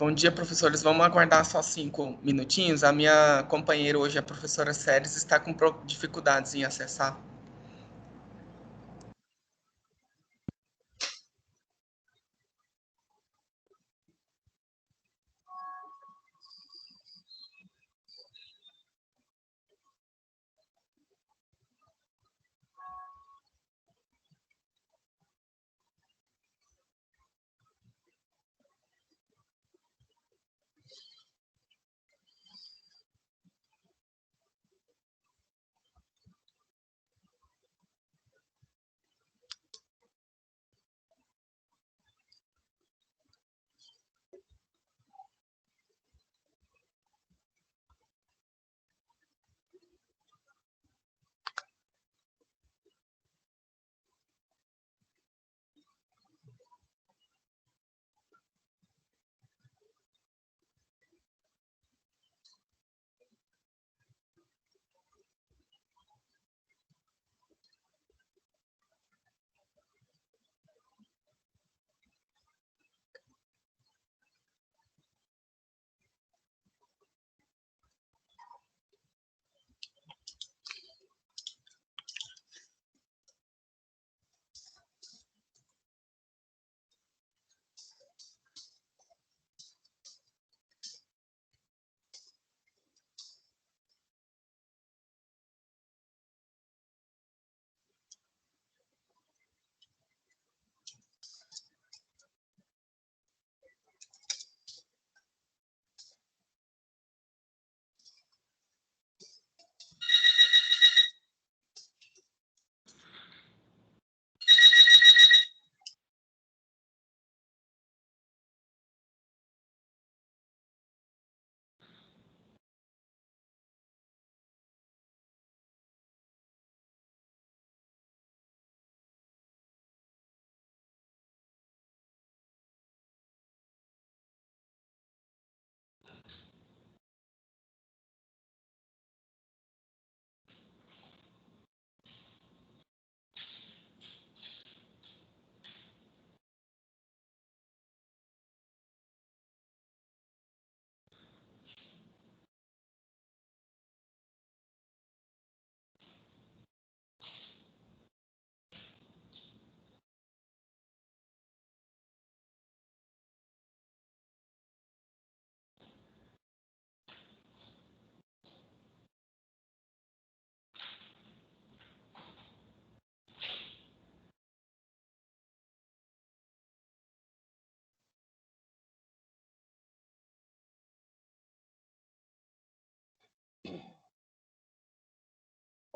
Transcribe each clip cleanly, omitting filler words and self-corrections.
Bom dia, professores. Vamos aguardar só 5 minutinhos. A minha companheira hoje, a professora Séries, está com dificuldades em acessar.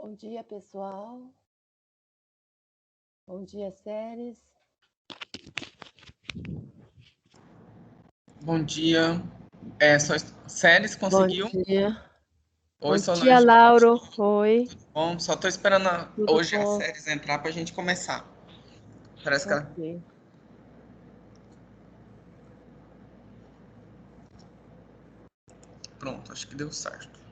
Bom dia, pessoal. Bom dia, Séries. Bom dia. Séries conseguiu? Bom dia. Oi, Bom dia, Solange. Lauro. Oi. Bom, só estou esperando Tudo hoje a bom? Séries entrar para a gente começar. Parece que ela... Ok. Pronto, acho que deu certo.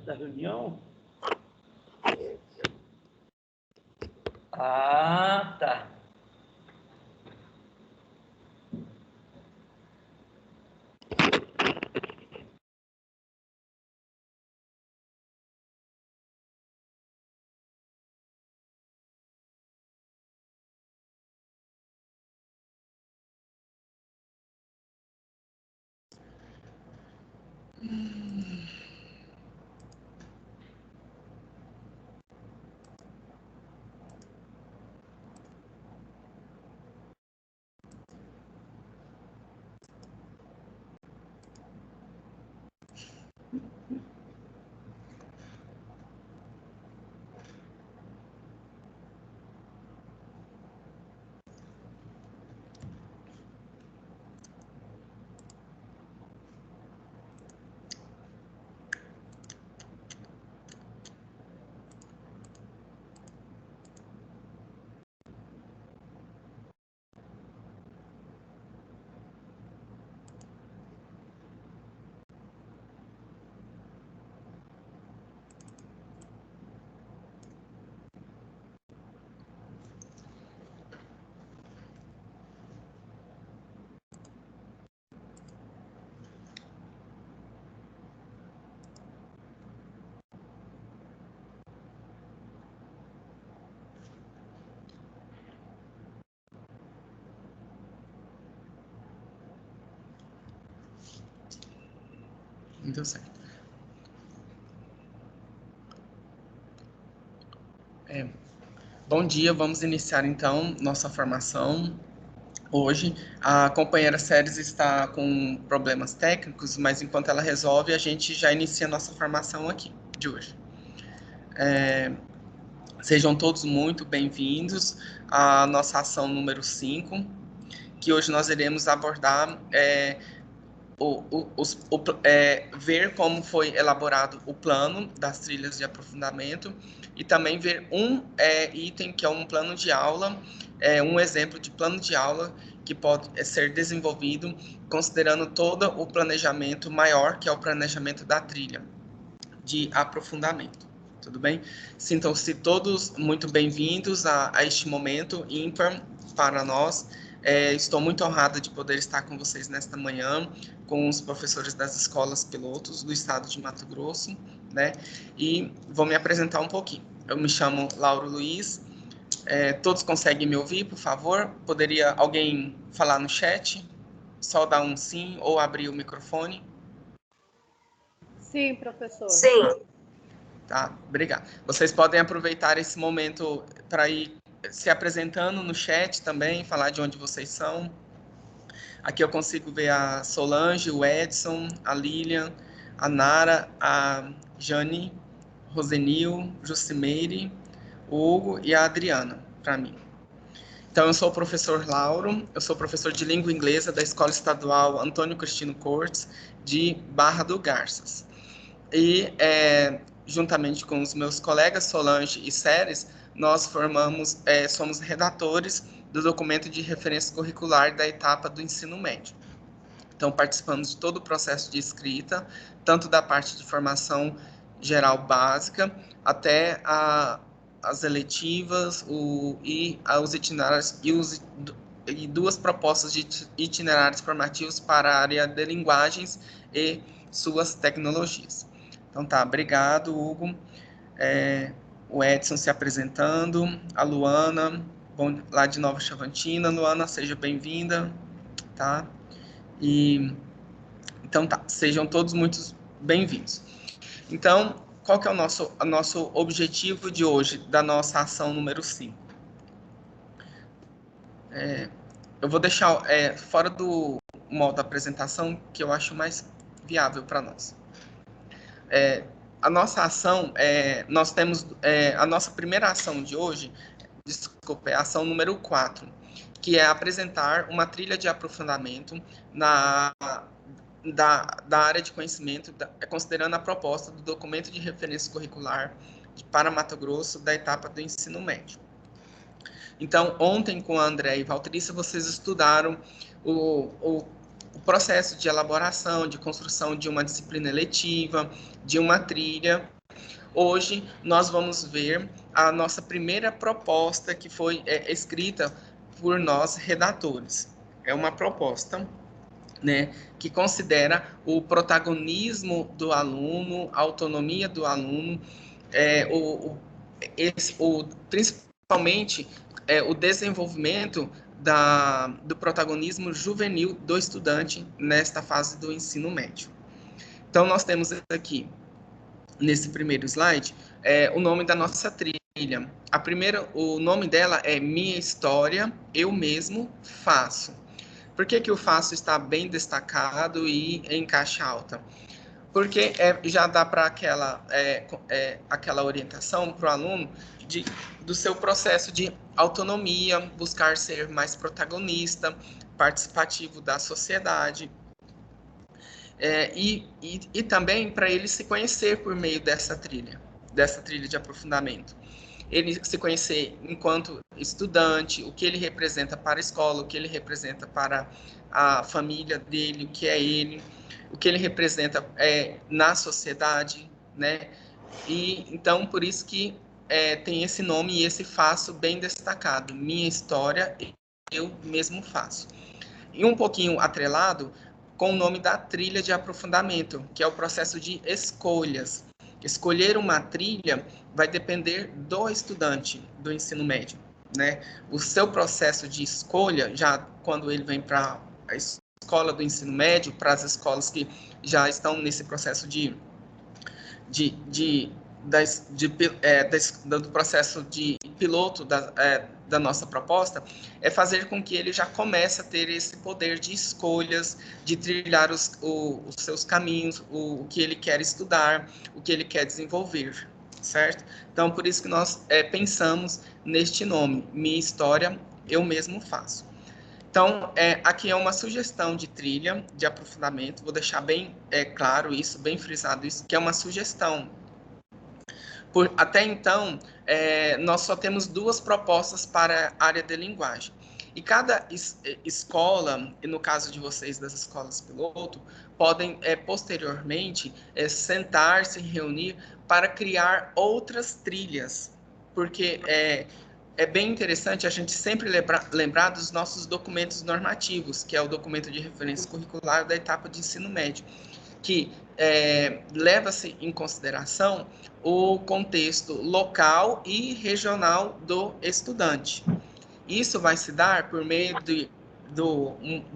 Da reunião? Ah, tá. Deu certo. Bom dia, vamos iniciar então nossa formação. Hoje a companheira Séries está com problemas técnicos, mas enquanto ela resolve, a gente já inicia nossa formação aqui de hoje. Sejam todos muito bem-vindos à nossa ação número 5, que hoje nós iremos abordar ver como foi elaborado o plano das trilhas de aprofundamento e também ver um item que é um plano de aula, um exemplo de plano de aula que pode ser desenvolvido considerando todo o planejamento maior, que é o planejamento da trilha de aprofundamento. Tudo bem? Sintam-se todos muito bem-vindos a este momento ímpar para nós. Estou muito honrada de poder estar com vocês nesta manhã, com os professores das escolas pilotos do estado de Mato Grosso, né? E vou me apresentar um pouquinho. Eu me chamo Lauro Luiz. Todos conseguem me ouvir, por favor? Poderia alguém falar no chat? Só dar um sim ou abrir o microfone? Sim, professor. Sim. Tá, obrigado. Vocês podem aproveitar esse momento para ir se apresentando no chat também, falar de onde vocês são. Aqui eu consigo ver a Solange, o Edson, a Lilian, a Nara, a Jane, Rosenil, Jucimeire, o Hugo e a Adriana, para mim. Então, eu sou o professor Lauro, eu sou professor de língua inglesa da Escola Estadual Antônio Cristino Cortes, de Barra do Garças. E, juntamente com os meus colegas Solange e Séries, nós somos redatores do documento de referência curricular da etapa do ensino médio. Então, participamos de todo o processo de escrita, tanto da parte de formação geral básica, até as eletivas os itinerários e duas propostas de itinerários formativos para a área de linguagens e suas tecnologias. Então tá, obrigado, Hugo. O Edson se apresentando, a Luana, lá de Nova Chavantina. Luana, seja bem-vinda, tá? Então tá, sejam todos muito bem-vindos. Então, qual que é o nosso objetivo de hoje, da nossa ação número 5? Eu vou deixar fora do modo da apresentação, que eu acho mais viável para nós. A nossa ação, nós temos a nossa primeira ação de hoje, é a ação número 4, que é apresentar uma trilha de aprofundamento da área de conhecimento, considerando a proposta do documento de referência curricular para Mato Grosso da etapa do ensino médio. Então, ontem com a André e Valtrícia, vocês estudaram o processo de elaboração, de construção de uma disciplina eletiva, de uma trilha. Hoje, nós vamos ver a nossa primeira proposta que foi escrita por nós, redatores. É uma proposta, né, que considera o protagonismo do aluno, a autonomia do aluno, principalmente o desenvolvimento do protagonismo juvenil do estudante nesta fase do ensino médio. Então, nós temos aqui, nesse primeiro slide, o nome da nossa trilha. O nome dela é Minha História, Eu Mesmo Faço. Por que o faço está bem destacado e em caixa alta? Porque já dá para aquela orientação para o aluno do seu processo de autonomia, buscar ser mais protagonista, participativo da sociedade, e também para ele se conhecer por meio dessa trilha de aprofundamento. Ele se conhecer enquanto estudante, o que ele representa para a escola, o que ele representa para a família dele, o que é ele, o que ele representa na sociedade, né? E então, por isso que tem esse nome e esse faço bem destacado. Minha história, eu mesmo faço. E um pouquinho atrelado com o nome da trilha de aprofundamento, que é o processo de escolhas. Escolher uma trilha vai depender do estudante do ensino médio, né? O seu processo de escolha, já quando ele vem para a escola do ensino médio, para as escolas que já estão nesse processo do processo de piloto da nossa proposta, é fazer com que ele já comece a ter esse poder de escolhas, de trilhar os seus caminhos, o que ele quer estudar, o que ele quer desenvolver, certo? Então, por isso que nós pensamos neste nome, Minha História, Eu Mesmo Faço. Então, aqui é uma sugestão de trilha, de aprofundamento, vou deixar bem claro isso, bem frisado isso, que é uma sugestão. Até então, nós só temos 2 propostas para a área de linguagem. E cada escola, e no caso de vocês das escolas piloto, podem posteriormente sentar-se e reunir para criar outras trilhas, porque é bem interessante a gente sempre lembrar dos nossos documentos normativos, que é o documento de referência curricular da etapa de ensino médio, que leva-se em consideração o contexto local e regional do estudante. Isso vai se dar por meio de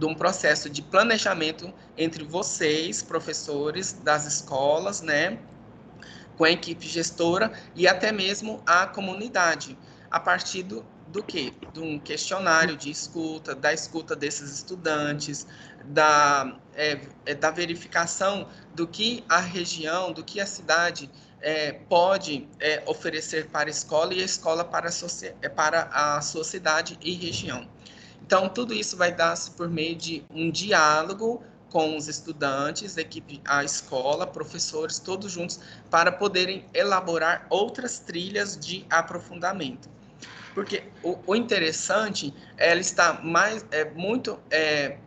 um processo de planejamento entre vocês, professores das escolas, né, com a equipe gestora e até mesmo a comunidade, a partir do quê? De um questionário de escuta, da escuta desses estudantes, da verificação do que a região, do que a cidade pode oferecer para a escola e a escola para a sua cidade e região. Então, tudo isso vai dar-se por meio de um diálogo com os estudantes, a escola, professores, todos juntos, para poderem elaborar outras trilhas de aprofundamento. Porque o interessante é ela estar muito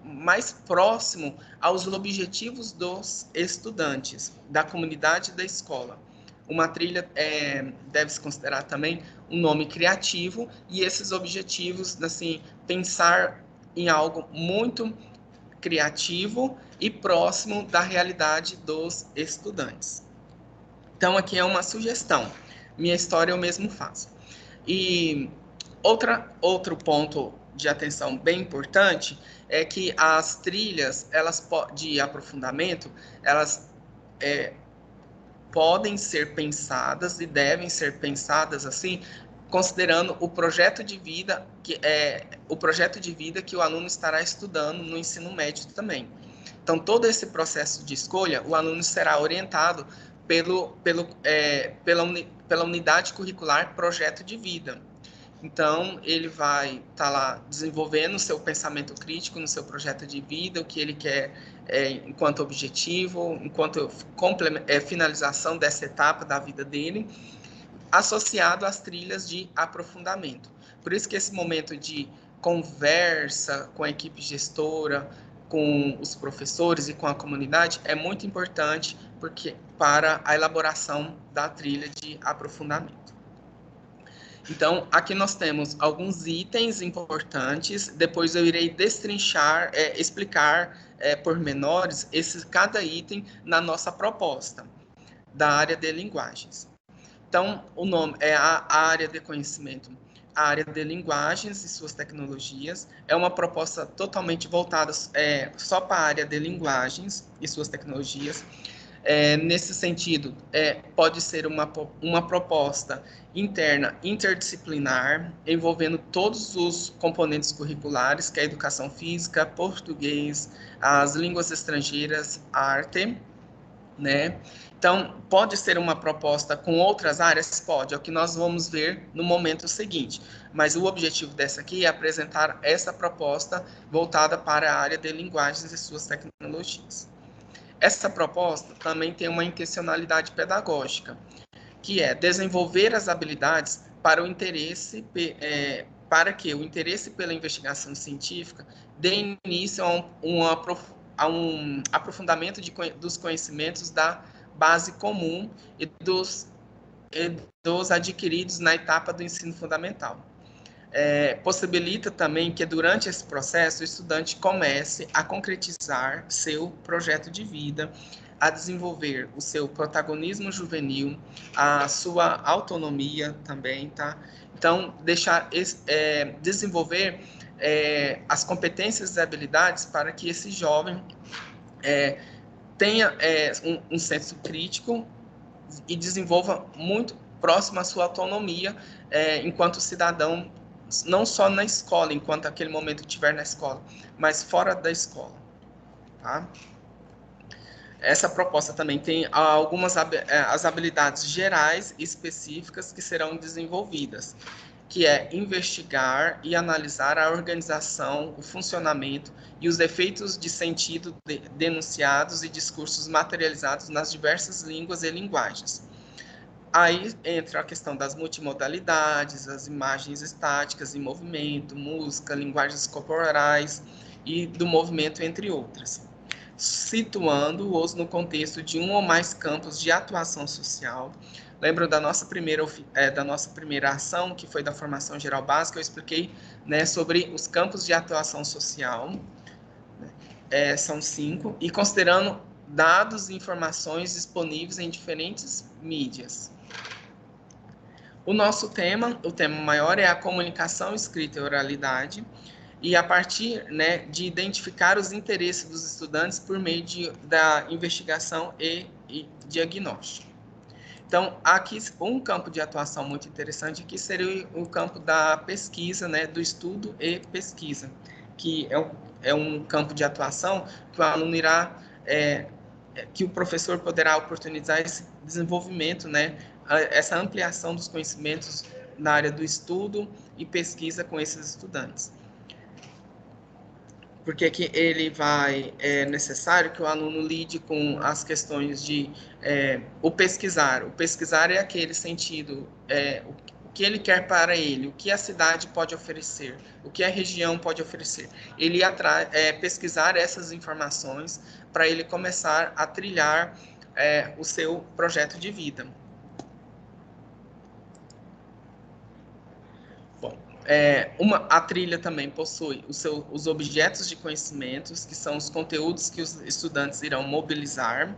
mais próximo aos objetivos dos estudantes, da comunidade da escola. Uma trilha deve-se considerar também um nome criativo e esses objetivos, assim, pensar em algo muito criativo e próximo da realidade dos estudantes. Então, aqui é uma sugestão. Minha História Eu Mesmo Faço. E outro ponto de atenção bem importante é que as trilhas de aprofundamento, elas podem ser pensadas e devem ser pensadas assim, considerando o projeto de vida que o aluno estará estudando no ensino médio também. Então, todo esse processo de escolha, o aluno será orientado pela unidade curricular Projeto de Vida. Então, ele vai estar lá desenvolvendo o seu pensamento crítico no seu projeto de vida, o que ele quer enquanto objetivo, enquanto finalização dessa etapa da vida dele, associado às trilhas de aprofundamento. Por isso que esse momento de conversa com a equipe gestora, com os professores e com a comunidade é muito importante para a elaboração da trilha de aprofundamento. Então, aqui nós temos alguns itens importantes, depois eu irei destrinchar, explicar pormenores cada item na nossa proposta da área de linguagens. Então, o nome é a área de conhecimento, a área de linguagens e suas tecnologias. É uma proposta totalmente voltada só para a área de linguagens e suas tecnologias. Nesse sentido, pode ser uma proposta interna interdisciplinar, envolvendo todos os componentes curriculares, que é a educação física, português, as línguas estrangeiras, arte, né? Então, pode ser uma proposta com outras áreas? Pode, é o que nós vamos ver no momento seguinte. Mas o objetivo dessa aqui é apresentar essa proposta voltada para a área de linguagens e suas tecnologias. Essa proposta também tem uma intencionalidade pedagógica, que é desenvolver as habilidades para que o interesse pela investigação científica dê início a um aprofundamento dos conhecimentos da base comum e dos adquiridos na etapa do ensino fundamental. Possibilita também que durante esse processo o estudante comece a concretizar seu projeto de vida, a desenvolver o seu protagonismo juvenil, a sua autonomia também, tá? Então, desenvolver as competências e habilidades para que esse jovem tenha um senso crítico e desenvolva muito próximo à sua autonomia enquanto cidadão, não só na escola, enquanto aquele momento estiver na escola, mas fora da escola. Tá? Essa proposta também tem algumas as habilidades gerais e específicas que serão desenvolvidas, que é investigar e analisar a organização, o funcionamento e os efeitos de sentido denunciados e discursos materializados nas diversas línguas e linguagens. Aí entra a questão das multimodalidades, as imagens estáticas em movimento, música, linguagens corporais e do movimento, entre outras, situando-os no contexto de um ou mais campos de atuação social. Lembro da nossa primeira ação, que foi da formação geral básica, eu expliquei, né, sobre os campos de atuação social, são 5, e considerando dados e informações disponíveis em diferentes mídias. O nosso tema, o tema maior, é a comunicação escrita e oralidade, e a partir, né, de identificar os interesses dos estudantes por meio da investigação e diagnóstico. Então, aqui um campo de atuação muito interessante que seria o campo da pesquisa, né, do estudo e pesquisa, que é um campo de atuação que o aluno irá, que o professor poderá oportunizar esse desenvolvimento, né, essa ampliação dos conhecimentos na área do estudo e pesquisa com esses estudantes. Porque que é necessário que o aluno lide com as questões de o pesquisar. O pesquisar é aquele sentido, o que ele quer para ele, o que a cidade pode oferecer, o que a região pode oferecer. Ele pesquisar essas informações para ele começar a trilhar o seu projeto de vida. Bom, a trilha também possui os objetos de conhecimentos, que são os conteúdos que os estudantes irão mobilizar.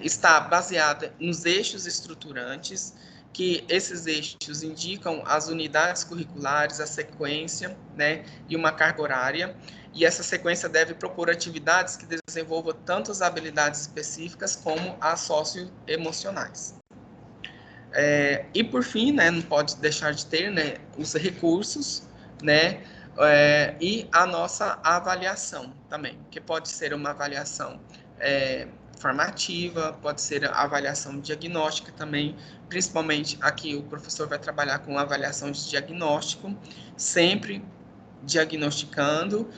Está baseada nos eixos estruturantes, que esses eixos indicam as unidades curriculares, a sequência, né, e uma carga horária. E essa sequência deve propor atividades que desenvolvam tanto as habilidades específicas como as socioemocionais. E por fim, né, não pode deixar de ter, né, os recursos, né, e a nossa avaliação também, que pode ser uma avaliação formativa, pode ser a avaliação diagnóstica também, principalmente aqui o professor vai trabalhar com avaliação de diagnóstico, sempre diagnosticando,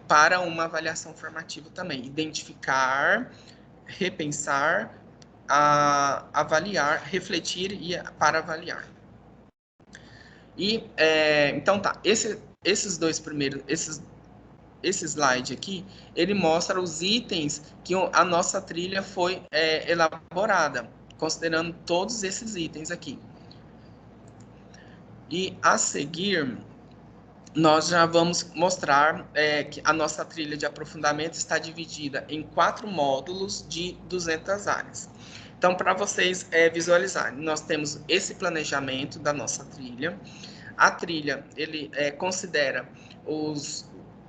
para uma avaliação formativa também, identificar, repensar, avaliar, refletir e para avaliar. E então tá, esses dois primeiros, esse slide aqui, ele mostra os itens que a nossa trilha foi elaborada, considerando todos esses itens aqui. E a seguir, nós já vamos mostrar que a nossa trilha de aprofundamento está dividida em 4 módulos de 200 áreas. Então, para vocês visualizarem, nós temos esse planejamento da nossa trilha. A trilha, ele considera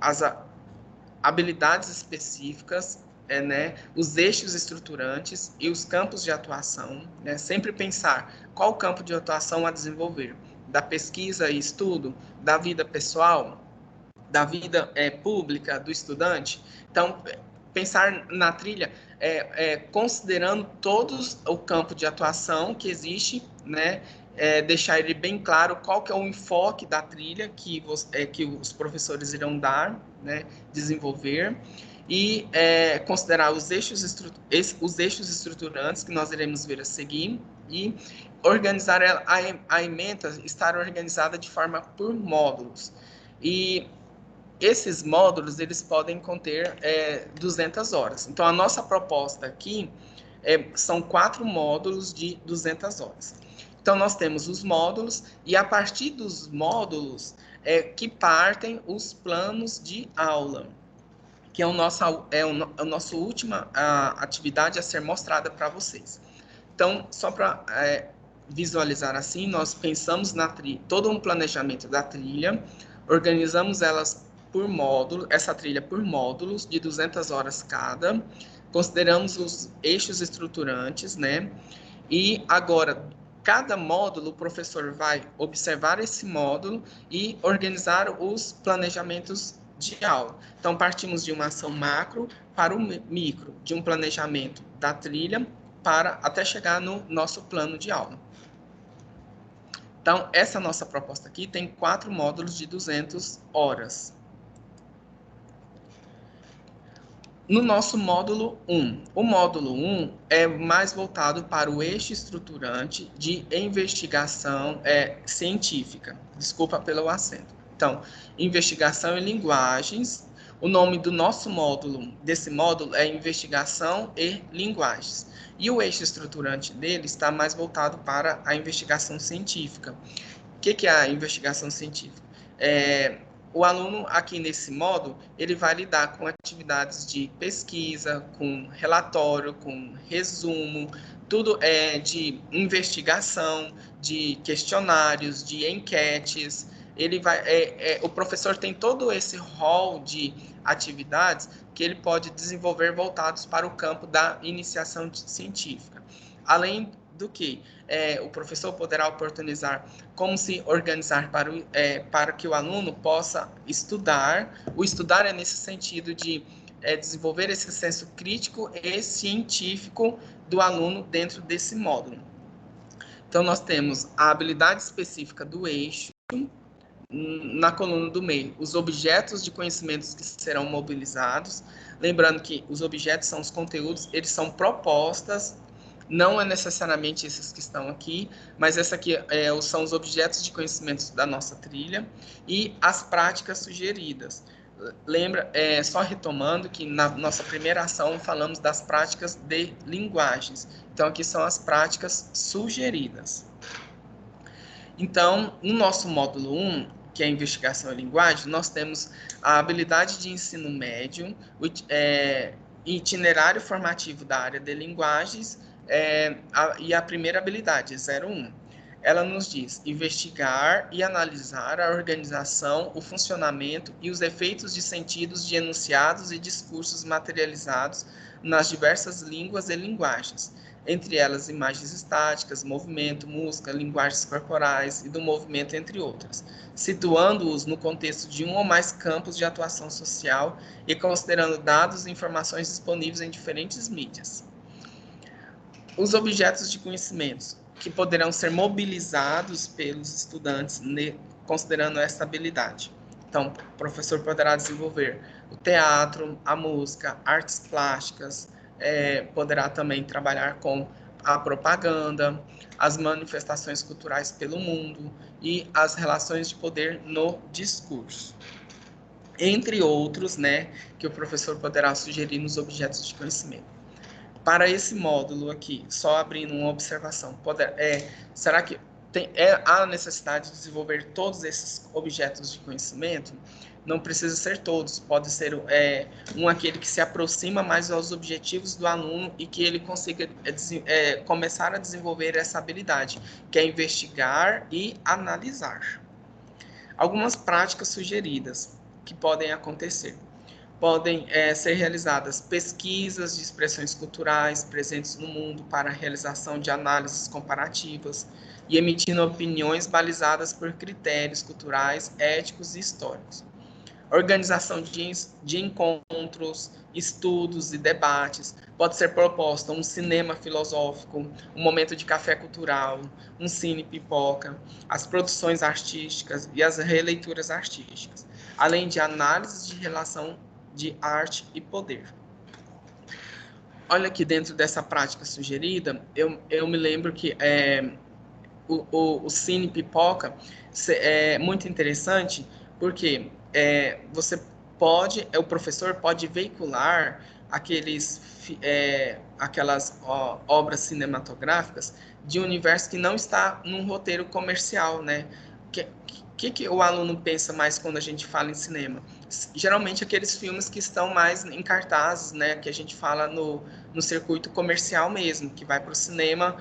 as habilidades específicas, né, os eixos estruturantes e os campos de atuação, né, sempre pensar qual campo de atuação a desenvolver, da pesquisa e estudo, da vida pessoal, da vida pública do estudante. Então, pensar na trilha considerando todos o campo de atuação que existe, né, deixar ele bem claro qual que é o enfoque da trilha que os professores irão dar, né, desenvolver, e considerar os eixos estruturantes que nós iremos ver a seguir, e organizar a ementa estar organizada de forma por módulos. E esses módulos, eles podem conter 200 horas. Então, a nossa proposta aqui são 4 módulos de 200 horas. Então, nós temos os módulos, e a partir dos módulos que partem os planos de aula, que é a nossa última atividade a ser mostrada para vocês. Então, só para visualizar assim, nós pensamos na trilha, todo um planejamento da trilha, organizamos elas por módulo, essa trilha por módulos de 200 horas cada, consideramos os eixos estruturantes, né? E agora, cada módulo, o professor vai observar esse módulo e organizar os planejamentos de aula. Então, partimos de uma ação macro para o micro, de um planejamento da trilha para até chegar no nosso plano de aula. Então, essa nossa proposta aqui tem 4 módulos de 200 horas. No nosso módulo 1, o módulo 1 é mais voltado para o eixo estruturante de investigação científica. Desculpa pelo acento. Então, investigação em linguagens. O nome do nosso módulo, desse módulo, é investigação e linguagens. E o eixo estruturante dele está mais voltado para a investigação científica. O que é a investigação científica? O aluno aqui nesse módulo, ele vai lidar com atividades de pesquisa, com relatório, com resumo, tudo de investigação, de questionários, de enquetes. O professor tem todo esse rol de atividades que ele pode desenvolver voltados para o campo da iniciação científica. Além do que o professor poderá oportunizar como se organizar para que o aluno possa estudar. O estudar é nesse sentido de desenvolver esse senso crítico e científico do aluno dentro desse módulo. Então, nós temos a habilidade específica do eixo, na coluna do meio, os objetos de conhecimentos que serão mobilizados. Lembrando que os objetos são os conteúdos, eles são propostas, não é necessariamente esses que estão aqui, mas essa aqui são os objetos de conhecimentos da nossa trilha e as práticas sugeridas. Lembra, só retomando que na nossa primeira ação falamos das práticas de linguagens. Então, aqui são as práticas sugeridas. Então, no nosso módulo 1, que é a investigação em linguagem, nós temos a habilidade de ensino médio, itinerário formativo da área de linguagens, e a primeira habilidade, 01. Ela nos diz investigar e analisar a organização, o funcionamento e os efeitos de sentidos de enunciados e discursos materializados nas diversas línguas e linguagens, entre elas imagens estáticas, movimento, música, linguagens corporais e do movimento, entre outras, situando-os no contexto de um ou mais campos de atuação social e considerando dados e informações disponíveis em diferentes mídias. Os objetos de conhecimentos que poderão ser mobilizados pelos estudantes, considerando essa habilidade. Então, o professor poderá desenvolver o teatro, a música, artes plásticas, poderá também trabalhar com a propaganda, as manifestações culturais pelo mundo e as relações de poder no discurso. Entre outros, que o professor poderá sugerir nos objetos de conhecimento. Para esse módulo aqui, só abrindo uma observação, será que há necessidade de desenvolver todos esses objetos de conhecimento? Não precisa ser todos, pode ser aquele que se aproxima mais aos objetivos do aluno e que ele consiga começar a desenvolver essa habilidade, que é investigar e analisar. Algumas práticas sugeridas que podem acontecer. Podem ser realizadas pesquisas de expressões culturais presentes no mundo para a realização de análises comparativas e emitindo opiniões balizadas por critérios culturais, éticos e históricos. Organização de encontros, estudos e debates. Pode ser proposta um cinema filosófico, um momento de café cultural, um cine pipoca, as produções artísticas e as releituras artísticas, além de análises de relação de arte e poder. Olha aqui dentro dessa prática sugerida, eu me lembro que o Cine Pipoca é muito interessante, porque o professor pode veicular aquelas obras cinematográficas de um universo que não está num roteiro comercial, né? Que o aluno pensa mais quando a gente fala em cinema? Geralmente aqueles filmes que estão mais em cartazes, né? Que a gente fala no circuito comercial mesmo, que vai para o cinema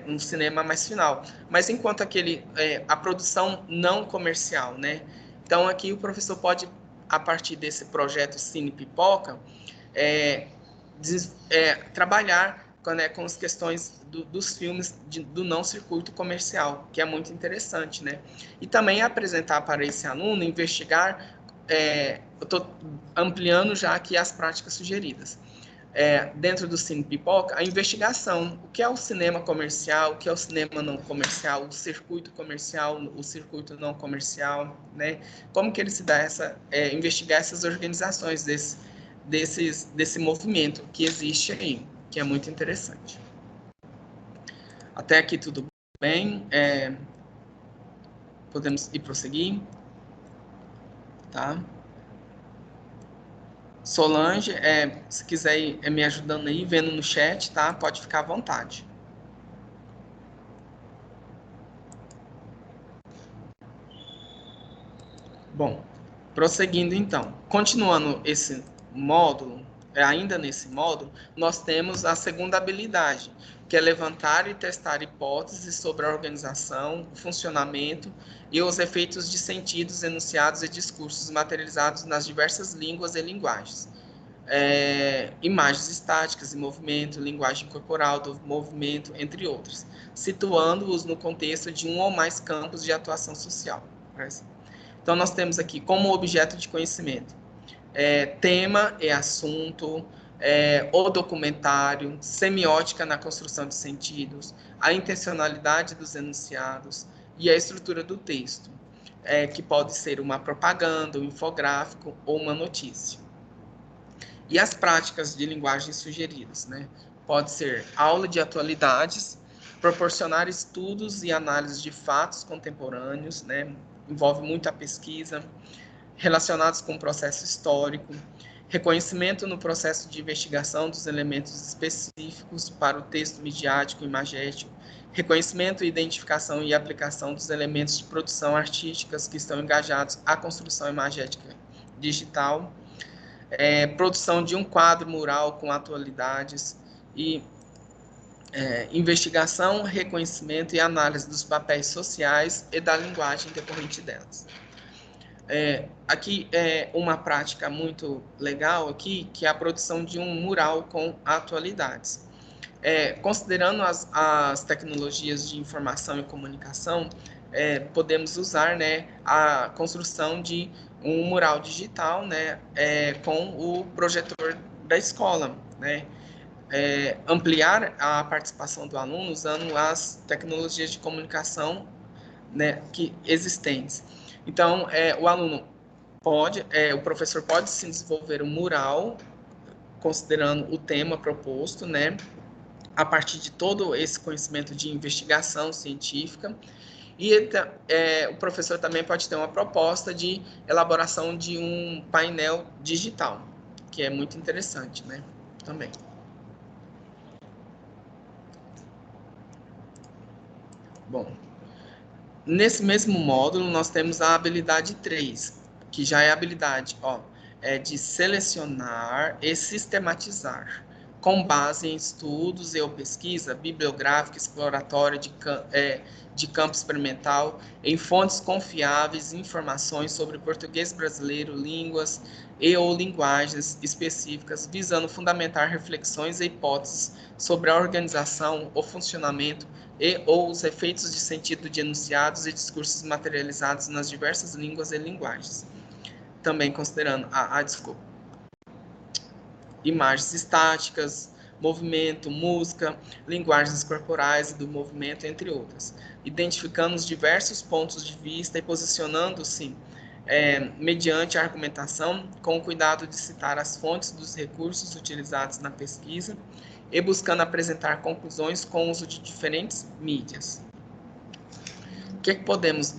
um cinema mais final. Mas enquanto a produção não comercial, né? Então, aqui o professor pode, a partir desse projeto Cine Pipoca, trabalhar com as questões dos filmes do não circuito comercial, que é muito interessante, né? E também apresentar para esse aluno, investigar, eu estou ampliando já aqui as práticas sugeridas. Dentro do Cine Pipoca, a investigação, o que é o cinema comercial, o que é o cinema não comercial, o circuito comercial, o circuito não comercial, né? Como que ele se dá investigar essas organizações desse movimento que existe aí, que é muito interessante. Até aqui tudo bem? Podemos ir prosseguir? Tá? Solange, se quiser ir me ajudando aí, vendo no chat, tá? Pode ficar à vontade. Bom, prosseguindo então. Continuando esse módulo, ainda nesse módulo, nós temos a segunda habilidade, que é levantar e testar hipóteses sobre a organização, o funcionamento e os efeitos de sentidos, enunciados e discursos materializados nas diversas línguas e linguagens. Imagens estáticas e movimento, linguagem corporal do movimento, entre outros, situando-os no contexto de um ou mais campos de atuação social. Então, nós temos aqui como objeto de conhecimento tema e assunto, o documentário, semiótica na construção de sentidos, a intencionalidade dos enunciados e a estrutura do texto, que pode ser uma propaganda, um infográfico ou uma notícia. E as práticas de linguagem sugeridas, né? Pode ser aula de atualidades, proporcionar estudos e análises de fatos contemporâneos, né? Envolve muita pesquisa, relacionados com o processo histórico, reconhecimento no processo de investigação dos elementos específicos para o texto midiático e imagético, reconhecimento, identificação e aplicação dos elementos de produção artísticas que estão engajados à construção imagética digital, produção de um quadro mural com atualidades e investigação, reconhecimento e análise dos papéis sociais e da linguagem decorrente delas. Aqui é uma prática muito legal aqui, que é a produção de um mural com atualidades. Considerando as tecnologias de informação e comunicação, podemos usar, né, a construção de um mural digital, né, com o projetor da escola, né, ampliar a participação do aluno usando as tecnologias de comunicação, né, existentes. Então, o aluno o professor pode se desenvolver um mural, considerando o tema proposto, né, a partir de todo esse conhecimento de investigação científica, e o professor também pode ter uma proposta de elaboração de um painel digital, que é muito interessante, né, também. Bom, nesse mesmo módulo, nós temos a habilidade 3, que já é a habilidade de selecionar e sistematizar, com base em estudos ou pesquisa bibliográfica, exploratória de campo experimental, em fontes confiáveis, informações sobre português brasileiro, línguas e ou linguagens específicas, visando fundamentar reflexões e hipóteses sobre a organização, o funcionamento e ou os efeitos de sentido de enunciados e discursos materializados nas diversas línguas e linguagens. Também considerando imagens estáticas, movimento, música, linguagens corporais e do movimento, entre outras. Identificando os diversos pontos de vista e posicionando-se mediante a argumentação, com o cuidado de citar as fontes dos recursos utilizados na pesquisa e buscando apresentar conclusões com o uso de diferentes mídias. O que podemos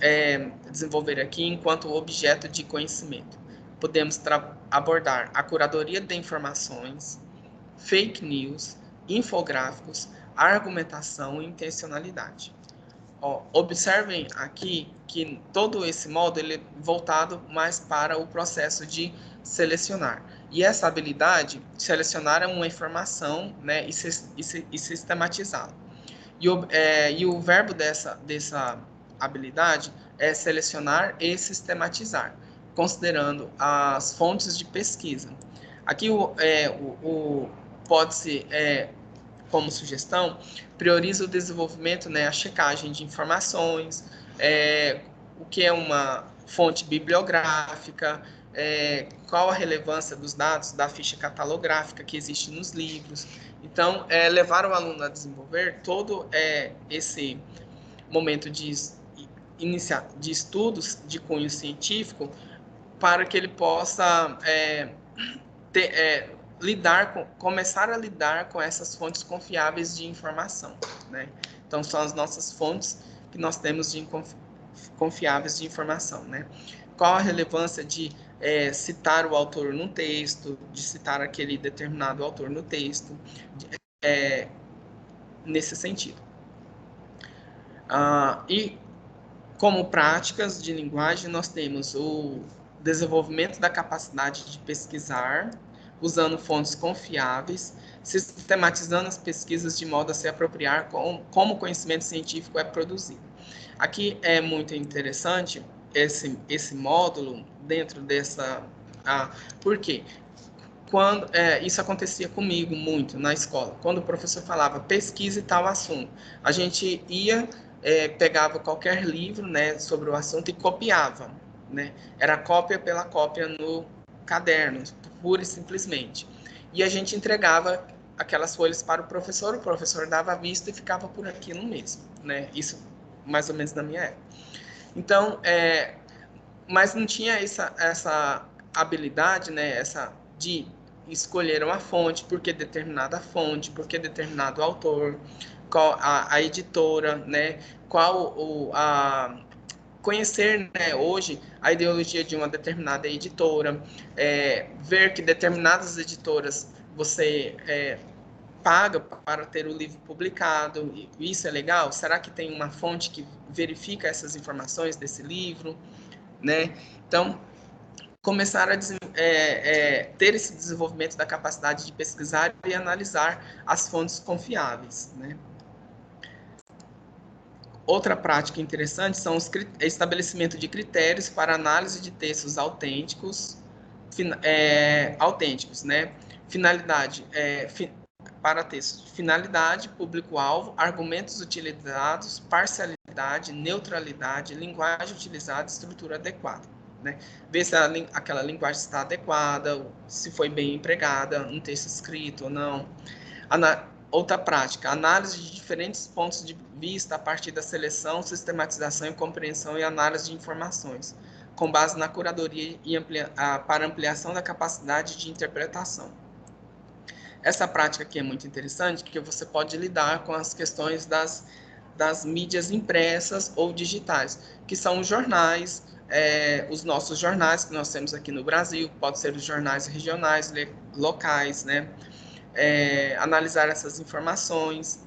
desenvolver aqui enquanto objeto de conhecimento? Podemos abordar a curadoria de informações, fake news, infográficos, argumentação e intencionalidade. Observem aqui que todo esse módulo é voltado mais para o processo de selecionar. E essa habilidade, selecionar uma informação, né, e sistematizá-la. E o verbo dessa habilidade é selecionar e sistematizar, considerando as fontes de pesquisa. Aqui pode-se, como sugestão, prioriza o desenvolvimento, né, a checagem de informações, o que é uma fonte bibliográfica, qual a relevância dos dados da ficha catalográfica que existe nos livros. Então, levar o aluno a desenvolver todo esse momento de estudos de cunho científico para que ele possa começar a lidar com essas fontes confiáveis de informação, né? Então, são as nossas fontes que nós temos confiáveis de informação, né? Qual a relevância de citar o autor no texto, de citar aquele determinado autor no texto, nesse sentido. E como práticas de linguagem, nós temos o desenvolvimento da capacidade de pesquisar, usando fontes confiáveis, sistematizando as pesquisas de modo a se apropriar como o conhecimento científico é produzido. Aqui é muito interessante esse módulo dentro dessa... por quê? Quando, isso acontecia comigo muito na escola. Quando o professor falava pesquise tal assunto, a gente ia, pegava qualquer livro, né, sobre o assunto e copiava, né? Era cópia pela cópia no caderno, pura e simplesmente. E a gente entregava aquelas folhas para o professor dava a vista e ficava por aquilo mesmo, né? Isso mais ou menos na minha época. Então, mas não tinha essa habilidade, né, de escolher uma fonte, por que determinada fonte, por que determinado autor, qual a editora, né, conhecer, né, hoje a ideologia de uma determinada editora, ver que determinadas editoras você paga para ter o livro publicado, isso é legal? Será que tem uma fonte que verifica essas informações desse livro, né? Então, começar a ter esse desenvolvimento da capacidade de pesquisar e analisar as fontes confiáveis, né? Outra prática interessante são o estabelecimento de critérios para análise de textos autênticos, né? Finalidade, para textos, finalidade, público-alvo, argumentos utilizados, parcialidade, neutralidade, linguagem utilizada, estrutura adequada, né? Ver se aquela linguagem está adequada, se foi bem empregada no texto escrito ou não. Outra prática, análise de diferentes pontos de vista a partir da seleção, sistematização e compreensão e análise de informações, com base na curadoria para ampliação da capacidade de interpretação. Essa prática aqui é muito interessante, porque você pode lidar com as questões das mídias impressas ou digitais, que são os jornais, os nossos jornais que nós temos aqui no Brasil, pode ser os jornais regionais, locais, né? Analisar essas informações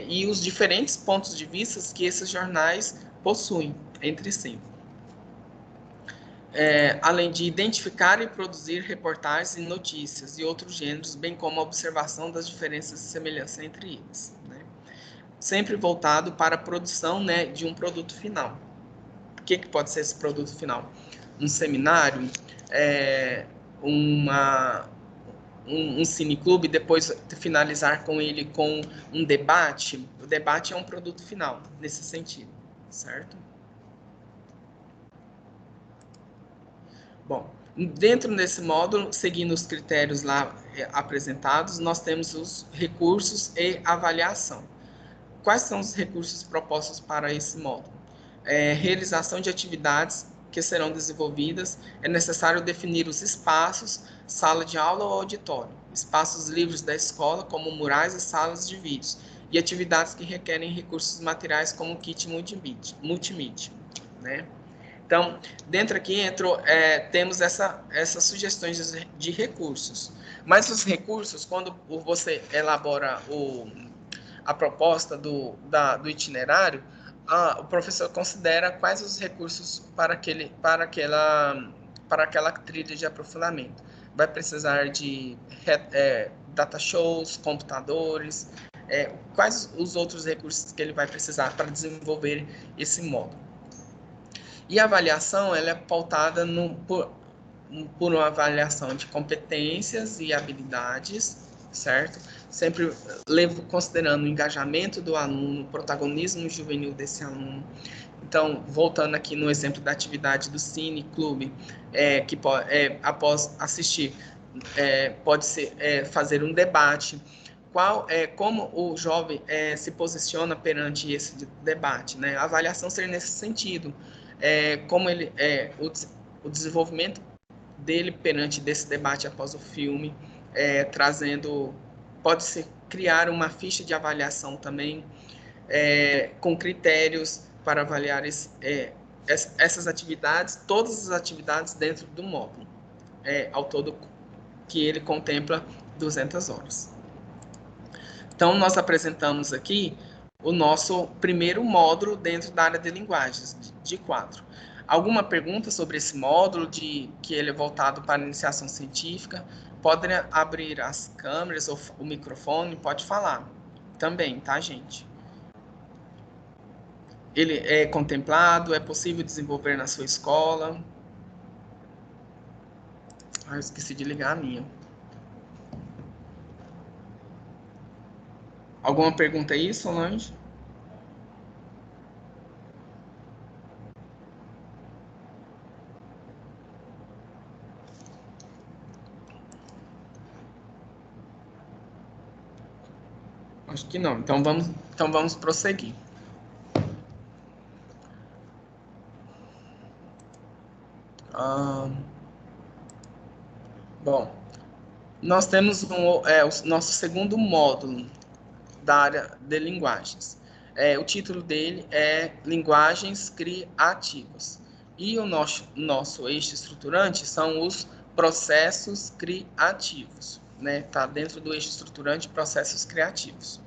e os diferentes pontos de vista que esses jornais possuem entre si. Além de identificar e produzir reportagens e notícias e outros gêneros, bem como a observação das diferenças e semelhanças entre eles, né? Sempre voltado para a produção, né, de um produto final. O que pode ser esse produto final? Um seminário, um cineclube, depois finalizar com ele com um debate. O debate é um produto final, nesse sentido, certo? Bom, dentro desse módulo, seguindo os critérios lá apresentados, nós temos os recursos e avaliação. Quais são os recursos propostos para esse módulo? Realização de atividades que serão desenvolvidas, é necessário definir os espaços, sala de aula ou auditório, espaços livres da escola, como murais e salas de vídeos, e atividades que requerem recursos materiais como kit multimídia, né? Então, dentro aqui temos essas sugestões de recursos. Mas os recursos, quando você elabora a proposta do itinerário, o professor considera quais os recursos para aquela trilha de aprofundamento. Vai precisar de data shows, computadores, quais os outros recursos que ele vai precisar para desenvolver esse módulo. E a avaliação, ela é pautada por uma avaliação de competências e habilidades, certo? Sempre considerando o engajamento do aluno, o protagonismo juvenil desse aluno. Então, voltando aqui no exemplo da atividade do Cine Clube, que após assistir, pode ser fazer um debate. Como o jovem se posiciona perante esse debate, né? A avaliação seria nesse sentido, como ele o desenvolvimento dele perante desse debate após o filme, pode-se criar uma ficha de avaliação também, com critérios para avaliar essas atividades, todas as atividades dentro do módulo, ao todo que ele contempla 200 horas. Então, nós apresentamos aqui o nosso primeiro módulo dentro da área de linguagens, de 4. Alguma pergunta sobre esse módulo, que ele é voltado para a iniciação científica? Podem abrir as câmeras ou o microfone, pode falar também, tá, gente? Ele é contemplado, é possível desenvolver na sua escola? Eu esqueci de ligar a minha. Alguma pergunta aí, Solange? Acho que não. Então vamos prosseguir. Bom, nós temos o nosso segundo módulo da área de linguagens. O título dele é Linguagens Criativas. E o nosso eixo estruturante são os processos criativos, né? Tá dentro do eixo estruturante processos criativos.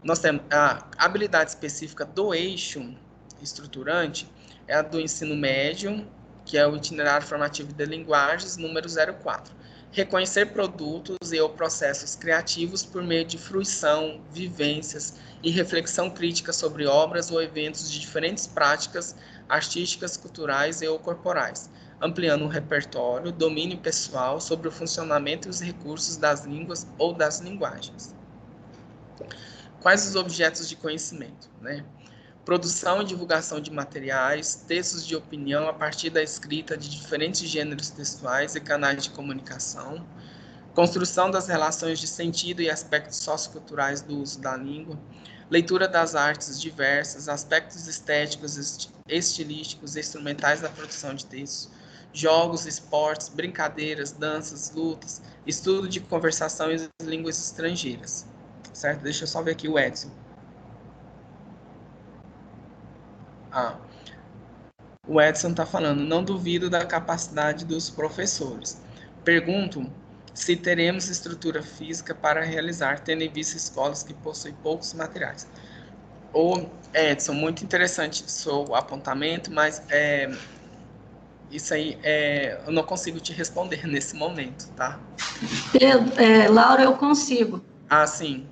Nós temos a habilidade específica do eixo estruturante, é a do ensino médio, que é o itinerário formativo de linguagens, número 04. Reconhecer produtos e ou processos criativos por meio de fruição, vivências e reflexão crítica sobre obras ou eventos de diferentes práticas artísticas, culturais e ou corporais, ampliando o repertório, domínio pessoal sobre o funcionamento e os recursos das línguas ou das linguagens. Quais os objetos de conhecimento, né? Produção e divulgação de materiais, textos de opinião a partir da escrita de diferentes gêneros textuais e canais de comunicação, construção das relações de sentido e aspectos socioculturais do uso da língua, leitura das artes diversas, aspectos estéticos, estilísticos e instrumentais da produção de textos, jogos, esportes, brincadeiras, danças, lutas, estudo de conversação e línguas estrangeiras. Certo? Deixa eu só ver aqui o Edson. O Edson está falando, não duvido da capacidade dos professores. Pergunto se teremos estrutura física para realizar, tendo em vista escolas que possuem poucos materiais. Ô, Edson, muito interessante o seu apontamento, mas isso aí eu não consigo te responder nesse momento, tá? Pedro, Laura, eu consigo. Sim.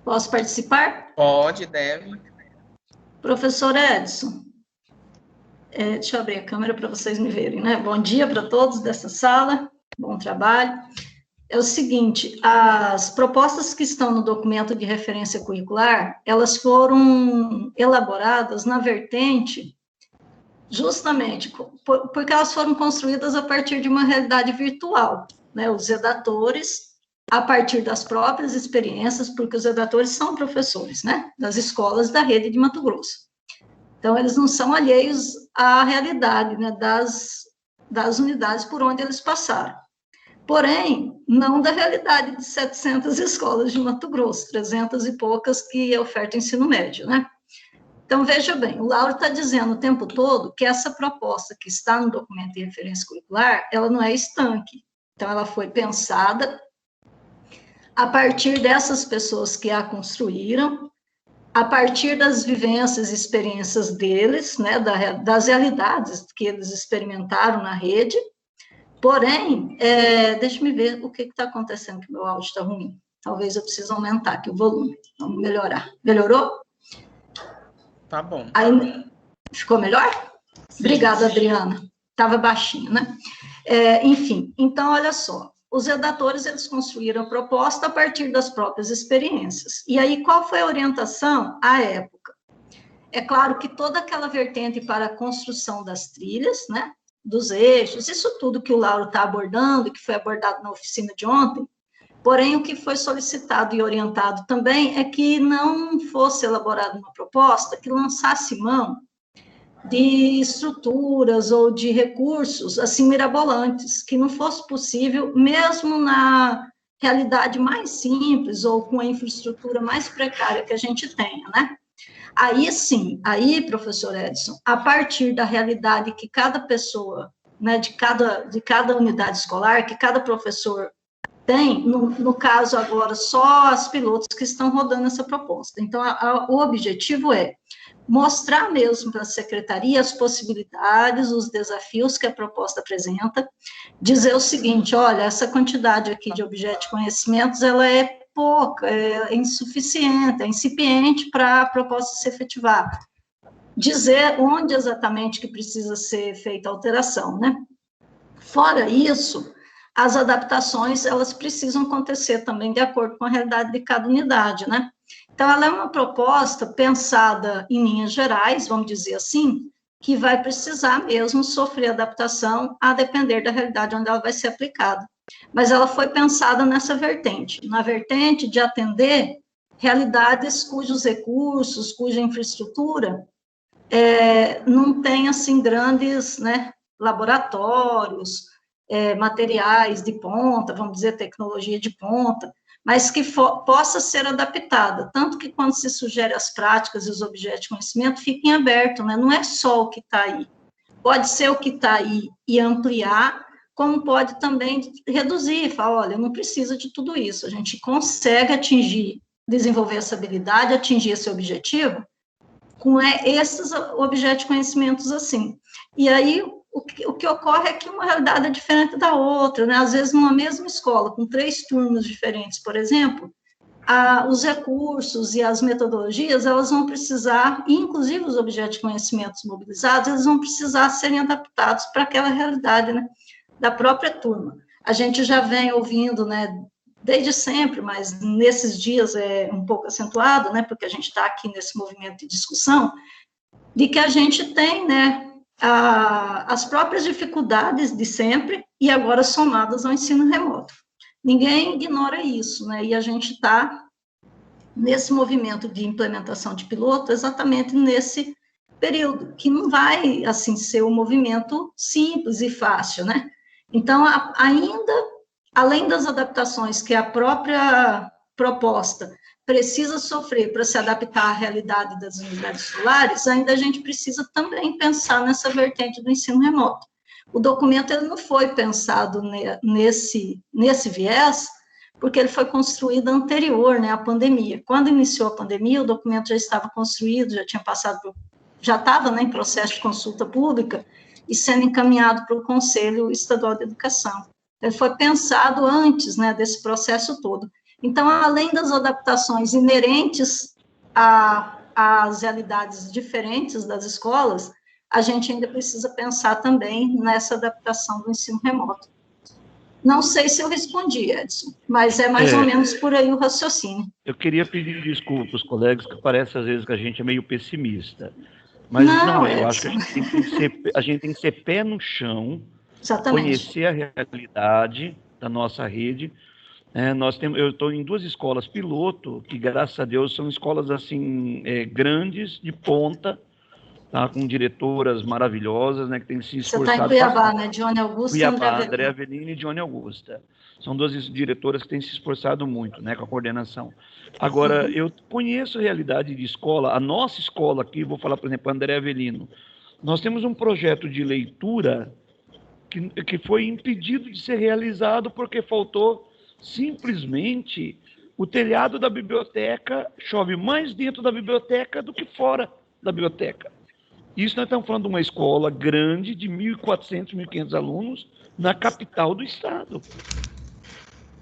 Posso participar? Pode, deve. Professor Edson, deixa eu abrir a câmera para vocês me verem, né? Bom dia para todos dessa sala, bom trabalho. É o seguinte, as propostas que estão no documento de referência curricular, elas foram elaboradas na vertente, justamente porque elas foram construídas a partir de uma realidade virtual, né? Os redatores, a partir das próprias experiências, porque os redatores são professores, né, das escolas da rede de Mato Grosso. Então, eles não são alheios à realidade, né, das unidades por onde eles passaram. Porém, não da realidade de 700 escolas de Mato Grosso, 300 e poucas que ofertam ensino médio, né? Então, veja bem, o Lauro está dizendo o tempo todo que essa proposta que está no documento de referência curricular, ela não é estanque. Então, ela foi pensada a partir dessas pessoas que a construíram, a partir das vivências e experiências deles, né, das realidades que eles experimentaram na rede. Porém, deixa eu ver o que está acontecendo, que meu áudio está ruim. Talvez eu precise aumentar aqui o volume. Vamos melhorar. Melhorou? Tá bom. Aí, ficou melhor? Sim. Obrigada, Adriana. Estava baixinho, né? Enfim, então, olha só. Os redatores, eles construíram a proposta a partir das próprias experiências. E aí, qual foi a orientação à época? É claro que toda aquela vertente para a construção das trilhas, né? Dos eixos, isso tudo que o Lauro está abordando, que foi abordado na oficina de ontem. Porém, o que foi solicitado e orientado também é que não fosse elaborada uma proposta que lançasse mão de estruturas ou de recursos, assim, mirabolantes, que não fosse possível, mesmo na realidade mais simples ou com a infraestrutura mais precária que a gente tenha, né? Aí, sim, aí, professor Edson, a partir da realidade que cada pessoa, né, de cada unidade escolar, que cada professor tem, no caso agora, só as pilotos que estão rodando essa proposta. Então, o objetivo é mostrar mesmo para a secretaria as possibilidades, os desafios que a proposta apresenta, dizer o seguinte, olha, essa quantidade aqui de objetos de conhecimentos, ela é pouca, é insuficiente, é incipiente para a proposta se efetivar. Dizer onde exatamente que precisa ser feita a alteração, né? Fora isso, as adaptações, elas precisam acontecer também de acordo com a realidade de cada unidade, né? Então, ela é uma proposta pensada em linhas gerais, vamos dizer assim, que vai precisar mesmo sofrer adaptação a depender da realidade onde ela vai ser aplicada. Mas ela foi pensada nessa vertente, na vertente de atender realidades cujos recursos, cuja infraestrutura não tem, assim, grandes, né, laboratórios, materiais de ponta, vamos dizer, tecnologia de ponta, mas que possa ser adaptada, tanto que quando se sugere as práticas e os objetos de conhecimento, fiquem abertos, né? Não é só o que está aí. Pode ser o que está aí e ampliar, como pode também reduzir, falar, olha, não precisa de tudo isso, a gente consegue atingir, desenvolver essa habilidade, atingir esse objetivo, com esses objetos de conhecimentos assim. E aí, o que ocorre é que uma realidade é diferente da outra, né? Às vezes, numa mesma escola, com 3 turnos diferentes, por exemplo, os recursos e as metodologias, elas vão precisar, inclusive os objetos de conhecimentos mobilizados, eles vão precisar serem adaptados para aquela realidade, né, da própria turma. A gente já vem ouvindo, né, desde sempre, mas nesses dias é um pouco acentuado, né, porque a gente está aqui nesse movimento de discussão, de que a gente tem, né, as próprias dificuldades de sempre, e agora somadas ao ensino remoto. Ninguém ignora isso, né? E a gente está nesse movimento de implementação de piloto exatamente nesse período, que não vai, assim, ser um movimento simples e fácil, né? Então, ainda, além das adaptações que a própria proposta precisa sofrer para se adaptar à realidade das unidades escolares, ainda a gente precisa também pensar nessa vertente do ensino remoto. O documento ele não foi pensado nesse viés, porque ele foi construído anterior, né, à pandemia. Quando iniciou a pandemia, o documento já estava construído, já tinha passado, já estava, né, em processo de consulta pública e sendo encaminhado para o Conselho Estadual de Educação. Ele foi pensado antes, né, desse processo todo. Então, além das adaptações inerentes às realidades diferentes das escolas, a gente ainda precisa pensar também nessa adaptação do ensino remoto. Não sei se eu respondi, Edson, mas é mais ou menos por aí o raciocínio. Eu queria pedir desculpas aos colegas, que parece às vezes que a gente é meio pessimista, mas não é. Eu acho que a gente tem que ser pé no chão, exatamente, conhecer a realidade da nossa rede. Eu estou em 2 escolas piloto, que graças a Deus são escolas assim grandes, de ponta, tá, com diretoras maravilhosas, né, que têm se esforçado. Você está em Cuiabá, né, Johnny Augusta e André Avelini e Johnny Augusta. São 2 diretoras que têm se esforçado muito, né, com a coordenação. Agora, eu conheço a realidade de escola, a nossa escola aqui, vou falar, por exemplo, André Avelino. Nós temos um projeto de leitura que foi impedido de ser realizado porque faltou simplesmente o telhado da biblioteca. Chove mais dentro da biblioteca do que fora da biblioteca. Isso nós estamos falando de uma escola grande, de 1.400, 1.500 alunos, na capital do estado.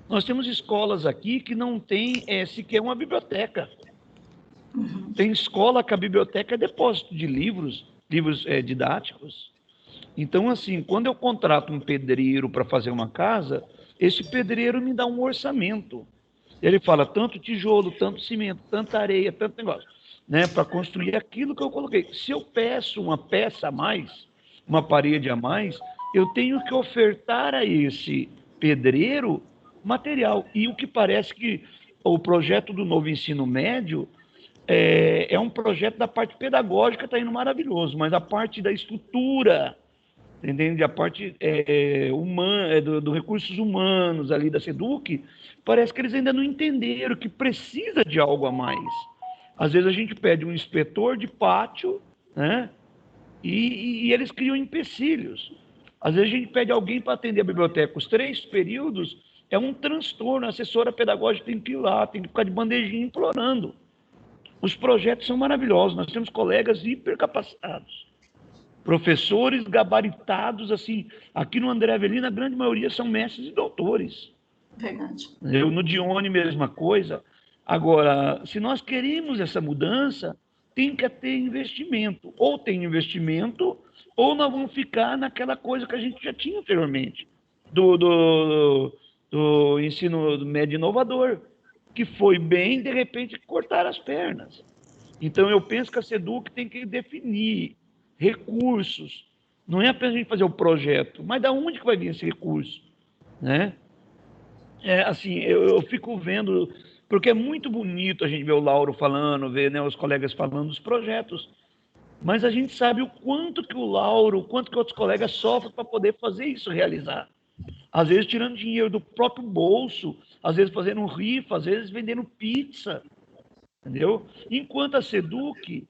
Nós temos escolas aqui que não tem sequer uma biblioteca. Tem escola que a biblioteca é depósito de livros didáticos. Então, assim, quando eu contrato um pedreiro para fazer uma casa, esse pedreiro me dá um orçamento. Ele fala tanto tijolo, tanto cimento, tanta areia, tanto negócio, né, para construir aquilo que eu coloquei. Se eu peço uma peça a mais, uma parede a mais, eu tenho que ofertar a esse pedreiro material. E o que parece que o projeto do novo ensino médio é um projeto da parte pedagógica, está indo maravilhoso, mas a parte da estrutura, entende? A parte humana, do recursos humanos ali da SEDUC, parece que eles ainda não entenderam que precisa de algo a mais. Às vezes a gente pede um inspetor de pátio, né? E eles criam empecilhos. Às vezes a gente pede alguém para atender a biblioteca. Os 3 períodos é um transtorno. A assessora pedagógica tem que ir lá, tem que ficar de bandejinha implorando. Os projetos são maravilhosos. Nós temos colegas hipercapacitados, professores gabaritados, assim. Aqui no André Avelino, a grande maioria são mestres e doutores. Verdade. No Dione, mesma coisa. Agora, se nós queremos essa mudança, tem que ter investimento. Ou tem investimento, ou nós vamos ficar naquela coisa que a gente já tinha anteriormente, do ensino médio inovador, que foi bem, de repente, cortar as pernas. Então, eu penso que a SEDUC tem que definir recursos. Não é apenas a gente fazer o projeto, mas da onde que vai vir esse recurso, né? Assim, eu fico vendo, porque é muito bonito a gente ver o Lauro falando, ver, né, os colegas falando dos projetos, mas a gente sabe o quanto que o Lauro, o quanto que outros colegas sofrem para poder fazer isso realizar. Às vezes tirando dinheiro do próprio bolso, às vezes fazendo rifa, às vezes vendendo pizza, entendeu? Enquanto a SEDUC,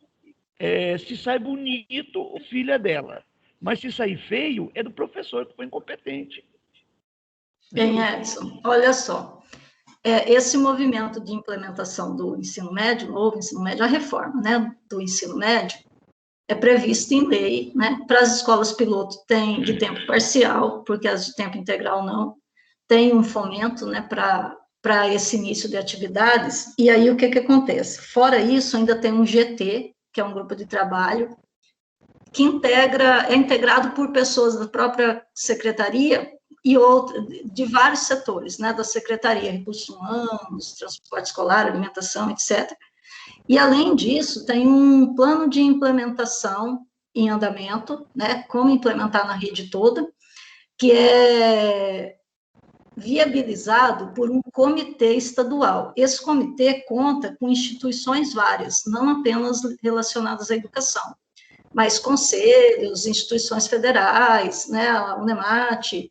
se sai bonito, o filho é dela, mas se sair feio, é do professor que foi incompetente. Bem, Edson, olha só, esse movimento de implementação do ensino médio, novo ensino médio, a reforma, né, do ensino médio, é previsto em lei, né, para as escolas piloto tem de tempo parcial, porque as de tempo integral não, tem um fomento, né, para esse início de atividades, e aí o que acontece? Fora isso, ainda tem um GT, que é um grupo de trabalho, que é integrado por pessoas da própria secretaria e de vários setores, né, da secretaria, recursos humanos, transporte escolar, alimentação, etc. E, além disso, tem um plano de implementação em andamento, né, como implementar na rede toda, que é viabilizado por um comitê estadual. Esse comitê conta com instituições várias, não apenas relacionadas à educação, mas conselhos, instituições federais, né, a UNEMAT,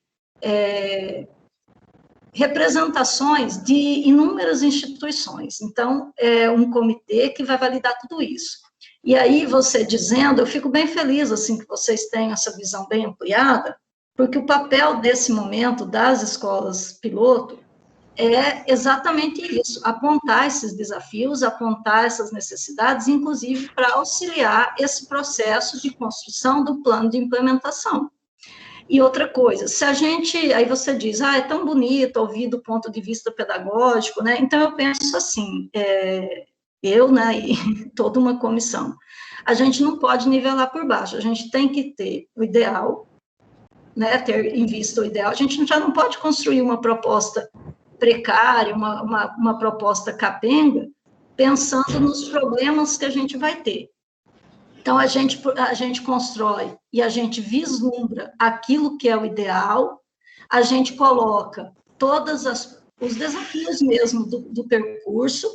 representações de inúmeras instituições. Então, é um comitê que vai validar tudo isso. E aí, você dizendo, eu fico bem feliz, assim, que vocês tenham essa visão bem ampliada, porque o papel desse momento das escolas piloto é exatamente isso, apontar esses desafios, apontar essas necessidades, inclusive para auxiliar esse processo de construção do plano de implementação. E outra coisa, se a gente, aí você diz, é tão bonito ouvir do ponto de vista pedagógico, né? Então, eu penso assim, eu, né, e toda uma comissão, a gente não pode nivelar por baixo, a gente tem que ter o ideal, né, ter em vista o ideal, a gente já não pode construir uma proposta precária, uma proposta capenga, pensando nos problemas que a gente vai ter. Então, a gente constrói e a gente vislumbra aquilo que é o ideal, a gente coloca todos os desafios mesmo do percurso,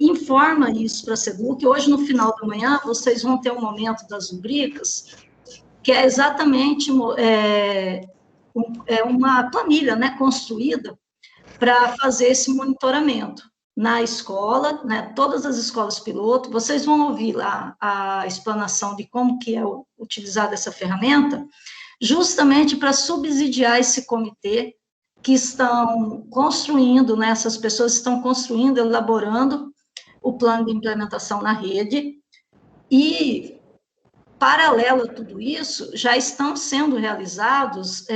informa isso para a SEDUC. Hoje, no final da manhã, vocês vão ter um momento das rubricas, que é exatamente uma planilha, né, construída para fazer esse monitoramento na escola, né, todas as escolas piloto. Vocês vão ouvir lá a explanação de como que é utilizada essa ferramenta, justamente para subsidiar esse comitê que estão construindo, né, essas pessoas estão construindo, elaborando o plano de implementação na rede, e, paralelo a tudo isso, já estão sendo realizados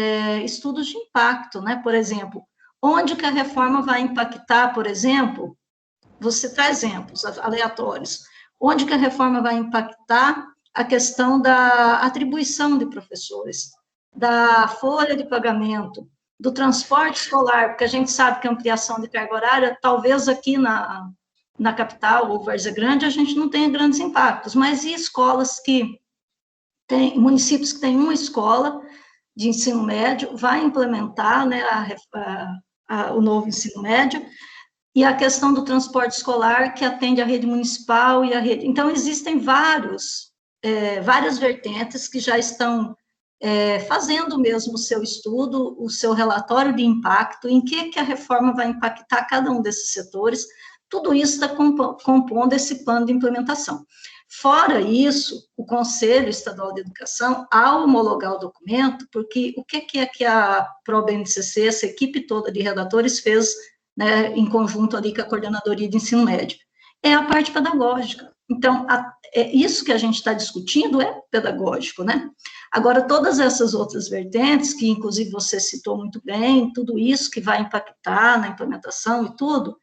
estudos de impacto, né, por exemplo, onde que a reforma vai impactar, por exemplo, você traz exemplos aleatórios, onde que a reforma vai impactar a questão da atribuição de professores, da folha de pagamento, do transporte escolar, porque a gente sabe que a ampliação de carga horária, talvez aqui na capital ou Várzea Grande, a gente não tenha grandes impactos, mas e escolas que tem, municípios que têm uma escola de ensino médio, vai implementar, né, o novo ensino médio, e a questão do transporte escolar, que atende a rede municipal e a rede... Então, existem várias vertentes que já estão fazendo mesmo o seu estudo, o seu relatório de impacto, em que a reforma vai impactar cada um desses setores, tudo isso está compondo esse plano de implementação. Fora isso, o Conselho Estadual de Educação, ao homologar o documento, porque o que é que a ProBNCC, essa equipe toda de redatores, fez, né, em conjunto ali com a Coordenadoria de Ensino Médio? É a parte pedagógica. Então, isso que a gente está discutindo é pedagógico, né? Agora, todas essas outras vertentes, que inclusive você citou muito bem, tudo isso que vai impactar na implementação e tudo,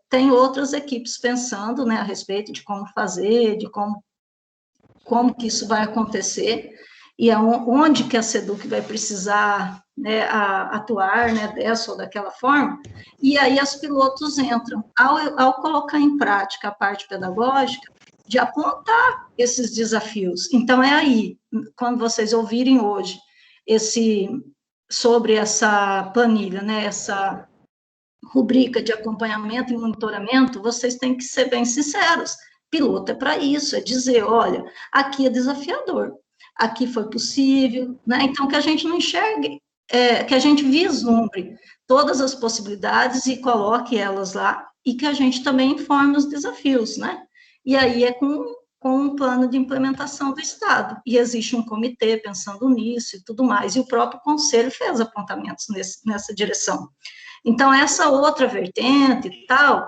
tem outras equipes pensando, né, a respeito de como fazer, de como que isso vai acontecer, e onde que a SEDUC vai precisar, né, atuar, né, dessa ou daquela forma, e aí as pilotos entram. Ao colocar em prática a parte pedagógica, de apontar esses desafios. Então, é aí, quando vocês ouvirem hoje sobre essa planilha, né, essa rubrica de acompanhamento e monitoramento, vocês têm que ser bem sinceros. Piloto é para isso, é dizer, olha, aqui é desafiador, aqui foi possível, né? Então, que a gente não enxergue, que a gente vislumbre todas as possibilidades e coloque elas lá, e que a gente também informe os desafios, né? E aí é com um plano de implementação do Estado, e existe um comitê pensando nisso e tudo mais, e o próprio Conselho fez apontamentos nessa direção. Então, essa outra vertente e tal,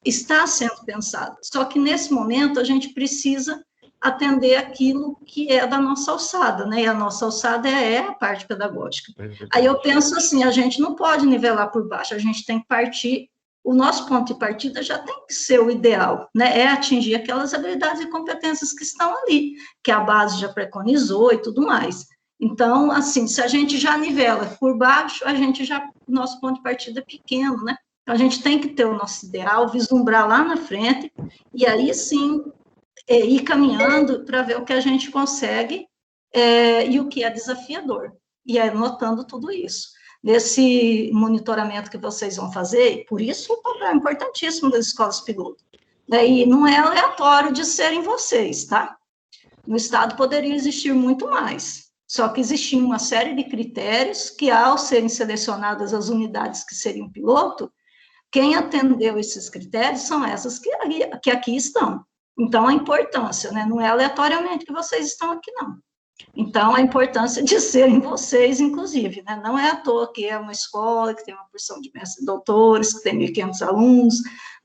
está sendo pensada, só que nesse momento a gente precisa atender aquilo que é da nossa alçada, né, e a nossa alçada é a parte pedagógica. Aí eu penso assim, a gente não pode nivelar por baixo, a gente tem que partir, o nosso ponto de partida já tem que ser o ideal, né, é atingir aquelas habilidades e competências que estão ali, que a base já preconizou e tudo mais. Então, assim, se a gente já nivela por baixo, o nosso ponto de partida é pequeno, né? Então, a gente tem que ter o nosso ideal, vislumbrar lá na frente, e aí sim, ir caminhando para ver o que a gente consegue e o que é desafiador. E aí, notando tudo isso. Nesse monitoramento que vocês vão fazer, por isso o papel é importantíssimo das escolas piloto. E não é aleatório de serem vocês, tá? No Estado poderia existir muito mais. Só que existia uma série de critérios que, ao serem selecionadas as unidades que seriam piloto, quem atendeu esses critérios são essas que aqui estão. Então, a importância, né, não é aleatoriamente que vocês estão aqui, não. Então, a importância de serem vocês, inclusive, né, não é à toa que é uma escola que tem uma porção de mestres e doutores, que tem 1.500 alunos,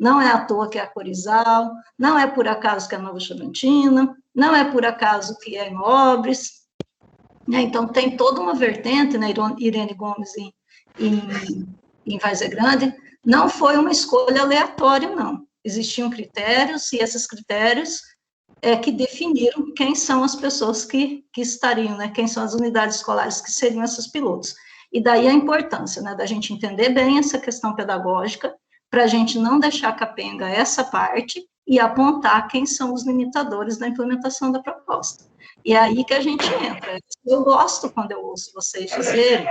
não é à toa que é a Corizal, não é por acaso que é a Nova Chavantina, não é por acaso que é Imóveis. Então, tem toda uma vertente, né, Irene Gomes em Várzea Grande, não foi uma escolha aleatória, não. Existiam critérios, e esses critérios que definiram quem são as pessoas que estariam, né, quem são as unidades escolares que seriam esses pilotos. E daí a importância, né, da gente entender bem essa questão pedagógica, para a gente não deixar capenga essa parte, e apontar quem são os limitadores da implementação da proposta. E é aí que a gente entra. Eu gosto quando eu ouço vocês dizerem,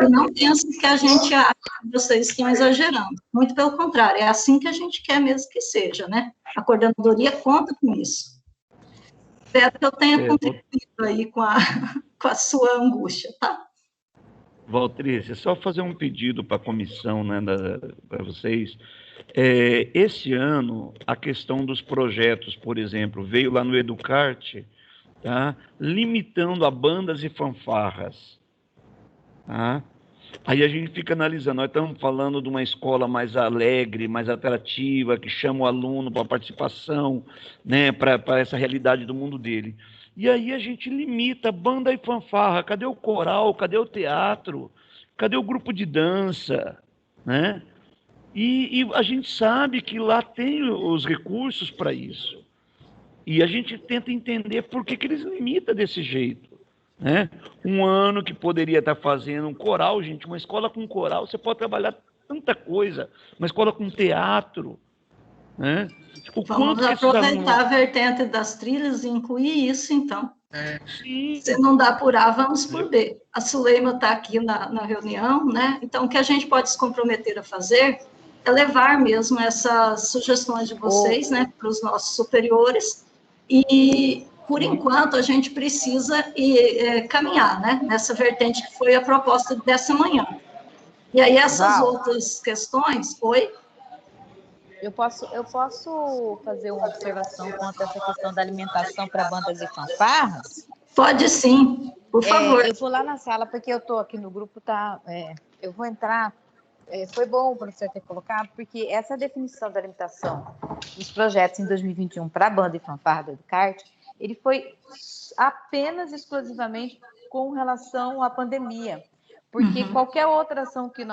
e não pensem que a gente acha que vocês estão exagerando. Muito pelo contrário, é assim que a gente quer mesmo que seja, né? A coordenadoria conta com isso. Espero que eu tenha contribuído aí com a sua angústia, tá? Valtrícia, só fazer um pedido para a comissão, né, para vocês. Esse ano, a questão dos projetos, por exemplo, veio lá no Educarte, tá? Limitando a bandas e fanfarras. Tá? Aí a gente fica analisando, nós estamos falando de uma escola mais alegre, mais atrativa, que chama o aluno para participação, né, para essa realidade do mundo dele. E aí a gente limita banda e fanfarra, cadê o coral, cadê o teatro? Cadê o grupo de dança, né? E a gente sabe que lá tem os recursos para isso. E a gente tenta entender por que eles limitam desse jeito, né? Um ano que poderia estar fazendo um coral, gente, uma escola com coral, você pode trabalhar tanta coisa, uma escola com teatro, né? O Vamos quanto que esses aproveitar alunos... a vertente das trilhas e incluir isso, então. Sim. Se não dá por A, vamos por B. A Suleima está aqui na reunião, né? Então, o que a gente pode se comprometer a fazer é levar mesmo essas sugestões de vocês, né, para os nossos superiores, e, por enquanto, a gente precisa caminhar, né, nessa vertente que foi a proposta dessa manhã. E aí, essas outras questões... Oi? Eu posso fazer uma observação quanto a essa questão da alimentação para bandas e fanfarras? Pode sim, por favor. Eu vou lá na sala, porque eu estou aqui no grupo, tá? Eu vou entrar. Foi bom o professor ter colocado, porque essa definição da alimentação dos projetos em 2021 para a banda e fanfarra do CART, ele foi apenas exclusivamente com relação à pandemia, porque qualquer outra ação que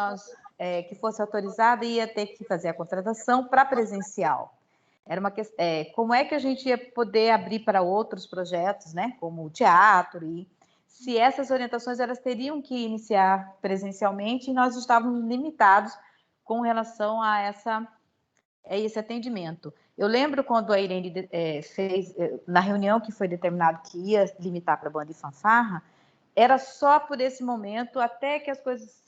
que fosse autorizada ia ter que fazer a contratação para presencial. Era uma questão, como é que a gente ia poder abrir para outros projetos, né, como o teatro, e se essas orientações elas teriam que iniciar presencialmente, e nós estávamos limitados com relação a esse atendimento. Eu lembro quando a Irene fez, na reunião que foi determinado que ia limitar para banda e fanfarra, era só por esse momento, até que as coisas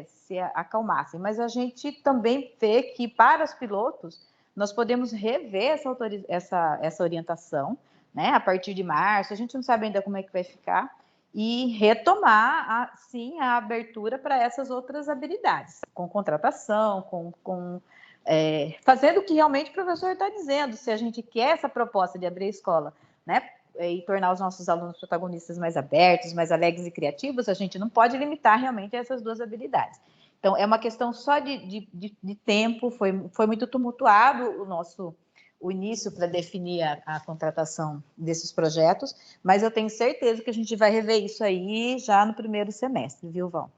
se acalmassem. Mas a gente também vê que, para os pilotos, nós podemos rever essa orientação, né, a partir de março. A gente não sabe ainda como é que vai ficar, e retomar, sim, a abertura para essas outras habilidades, com contratação, fazendo o que realmente o professor está dizendo. Se a gente quer essa proposta de abrir a escola, né, e tornar os nossos alunos protagonistas mais abertos, mais alegres e criativos, a gente não pode limitar realmente essas duas habilidades. Então, é uma questão só de tempo, foi muito tumultuado o início para definir a contratação desses projetos, mas eu tenho certeza que a gente vai rever isso aí já no primeiro semestre, viu, Val?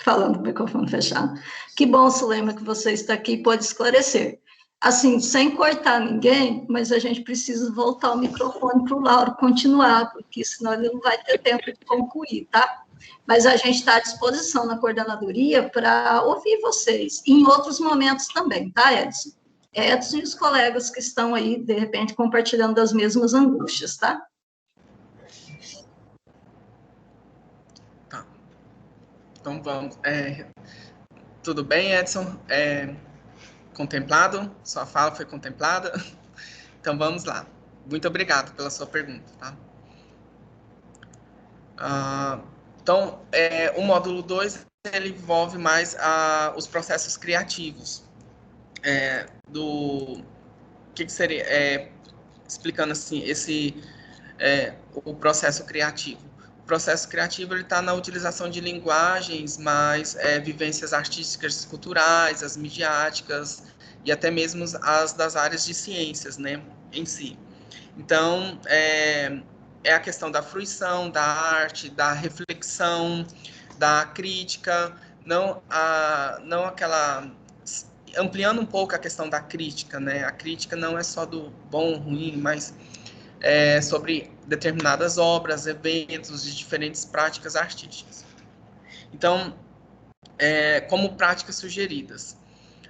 Falando com o microfone fechado. Que bom, Sulema, que você está aqui e pode esclarecer. Assim, sem cortar ninguém, mas a gente precisa voltar o microfone para o Lauro continuar, porque senão ele não vai ter tempo de concluir, tá? Mas a gente está à disposição na coordenadoria para ouvir vocês, e em outros momentos também, tá, Edson? Edson e os colegas que estão aí, de repente, compartilhando das mesmas angústias, tá? Tá. Então, vamos. Tudo bem, Edson? Contemplado? Sua fala foi contemplada? Então, vamos lá. Muito obrigado pela sua pergunta, tá? Então, o módulo 2, ele envolve mais os processos criativos. O que seria, explicando assim, o processo criativo. O processo criativo está na utilização de linguagens, mais vivências artísticas, culturais, as midiáticas e até mesmo as das áreas de ciências, né, em si. Então, é a questão da fruição, da arte, da reflexão, da crítica, não aquela... Ampliando um pouco a questão da crítica, né? A crítica não é só do bom ou ruim, mas sobre determinadas obras, eventos de diferentes práticas artísticas. Então, como práticas sugeridas,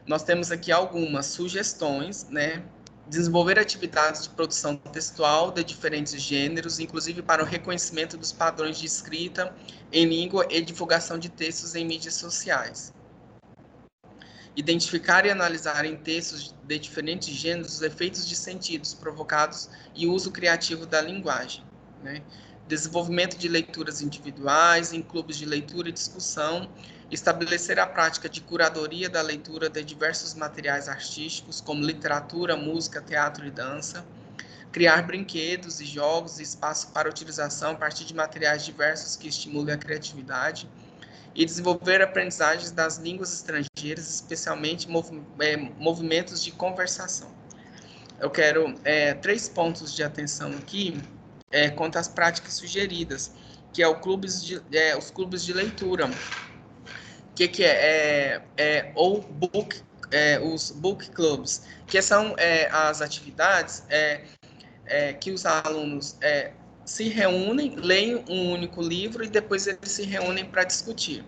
nós temos aqui algumas sugestões, né? Desenvolver atividades de produção textual de diferentes gêneros, inclusive para o reconhecimento dos padrões de escrita em língua e divulgação de textos em mídias sociais. Identificar e analisar em textos de diferentes gêneros os efeitos de sentidos provocados e uso criativo da linguagem, né? Desenvolvimento de leituras individuais em clubes de leitura e discussão, estabelecer a prática de curadoria da leitura de diversos materiais artísticos, como literatura, música, teatro e dança, criar brinquedos e jogos e espaço para utilização a partir de materiais diversos que estimulem a criatividade, e desenvolver aprendizagens das línguas estrangeiras, especialmente movimentos de conversação. Eu quero 3 pontos de atenção aqui quanto às práticas sugeridas, que é os clubes de leitura. O que é? Ou os book clubs, que são as atividades que os alunos se reúnem, leem um único livro e depois eles se reúnem para discutir.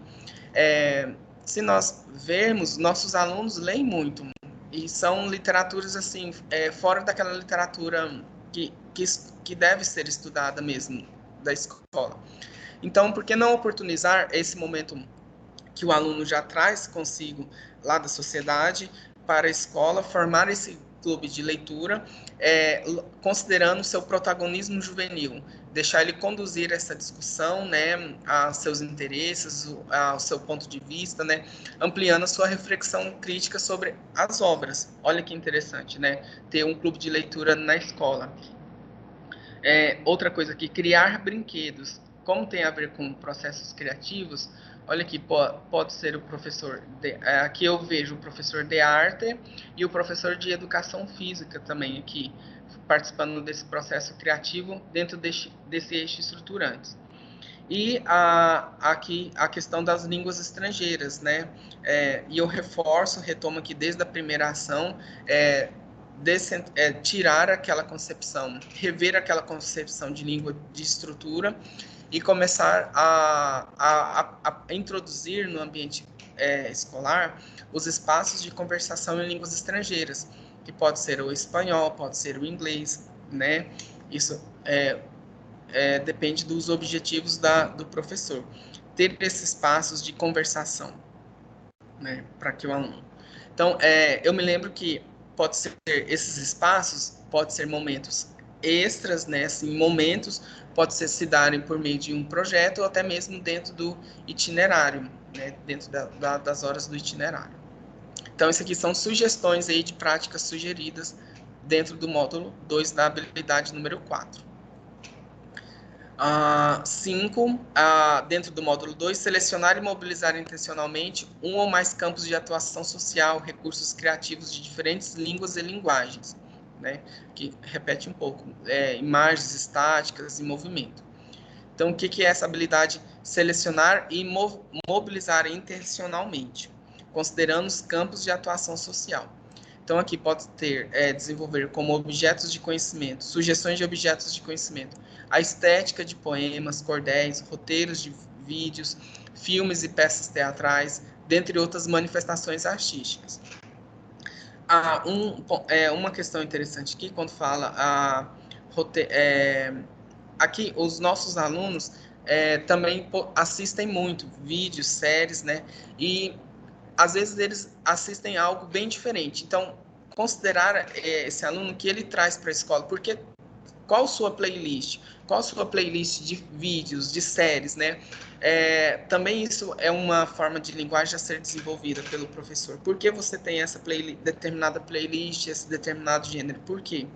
Se nós vermos, nossos alunos leem muito, e são literaturas assim, fora daquela literatura que deve ser estudada mesmo da escola. Então, por que não oportunizar esse momento que o aluno já traz consigo lá da sociedade para a escola, formar esse clube de leitura, considerando seu protagonismo juvenil, deixar ele conduzir essa discussão, né, a seus interesses, ao seu ponto de vista, né, ampliando a sua reflexão crítica sobre as obras. Olha que interessante, né, ter um clube de leitura na escola. Outra coisa aqui, criar brinquedos. Como tem a ver com processos criativos, olha aqui, pode ser o professor, aqui eu vejo o professor de arte e o professor de educação física também aqui, participando desse processo criativo dentro desse eixo estruturante. E aqui a questão das línguas estrangeiras, né? E eu retomo aqui desde a primeira ação, tirar aquela concepção, rever aquela concepção de língua de estrutura e começar a introduzir no ambiente escolar os espaços de conversação em línguas estrangeiras, que pode ser o espanhol, pode ser o inglês, né? Isso depende dos objetivos do professor. Ter esses espaços de conversação, né, para que o aluno... Então, eu me lembro que pode ser esses espaços, pode ser momentos extras, né, assim, momentos, pode ser se darem por meio de um projeto ou até mesmo dentro do itinerário, né, dentro das horas do itinerário. Então, isso aqui são sugestões aí de práticas sugeridas dentro do módulo 2 da habilidade número 4. 5, dentro do módulo 2, selecionar e mobilizar intencionalmente um ou mais campos de atuação social, recursos criativos de diferentes línguas e linguagens, né? Que repete um pouco, imagens estáticas e movimento. Então, o que é essa habilidade? Selecionar e mobilizar intencionalmente, considerando os campos de atuação social. Então, aqui pode desenvolver como objetos de conhecimento, sugestões de objetos de conhecimento, a estética de poemas, cordéis, roteiros de vídeos, filmes e peças teatrais, dentre outras manifestações artísticas. Uma questão interessante aqui, quando fala aqui, os nossos alunos também assistem muito vídeos, séries, né? E às vezes eles assistem algo bem diferente. Então, considerar esse aluno que ele traz para a escola, porque qual sua playlist? Qual sua playlist de vídeos, de séries, né? Também isso é uma forma de linguagem a ser desenvolvida pelo professor. Por que você tem essa determinada playlist, esse determinado gênero? Por quê?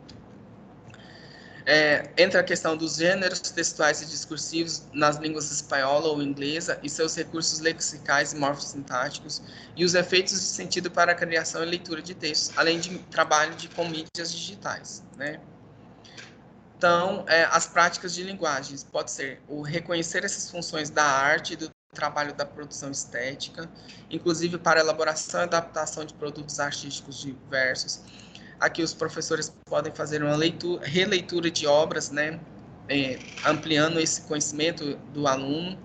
Entra a questão dos gêneros textuais e discursivos nas línguas espanhola ou inglesa e seus recursos lexicais e morfossintáticos e os efeitos de sentido para a criação e leitura de textos, além de trabalho com mídias digitais, né? Então, as práticas de linguagens pode ser o reconhecer essas funções da arte e do trabalho da produção estética, inclusive para elaboração e adaptação de produtos artísticos diversos. Aqui os professores podem fazer uma releitura de obras, né, ampliando esse conhecimento do aluno.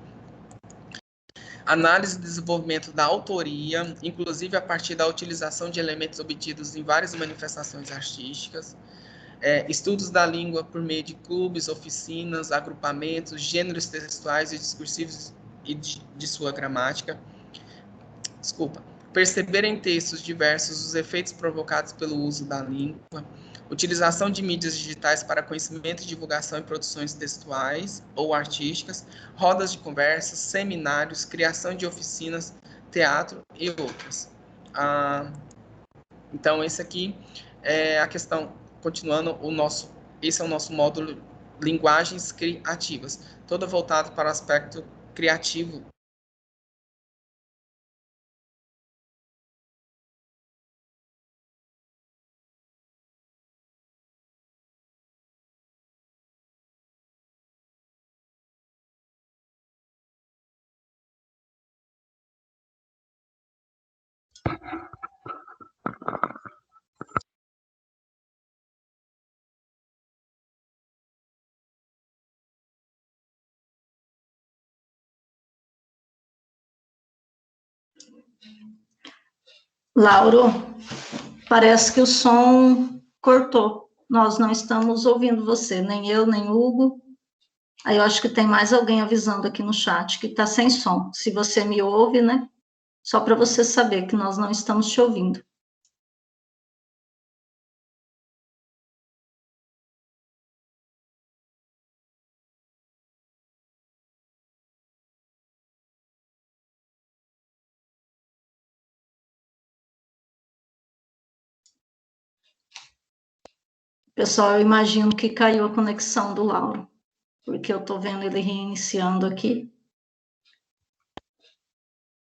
Análise e desenvolvimento da autoria, inclusive a partir da utilização de elementos obtidos em várias manifestações artísticas. Estudos da língua por meio de clubes, oficinas, agrupamentos, gêneros textuais e discursivos e de sua gramática. Perceber em textos diversos os efeitos provocados pelo uso da língua, utilização de mídias digitais para conhecimento, divulgação e produções textuais ou artísticas, rodas de conversas, seminários, criação de oficinas, teatro e outras. Então, esse aqui é a questão, continuando, esse é o nosso módulo Linguagens Criativas, todo voltado para o aspecto criativo Lauro, parece que o som cortou. Nós não estamos ouvindo você, nem eu, nem Hugo. Aí eu acho que tem mais alguém avisando aqui no chat que está sem som. Se você me ouve, né? Só para você saber que nós não estamos te ouvindo. Pessoal, eu imagino que caiu a conexão do Lauro, porque eu estou vendo ele reiniciando aqui.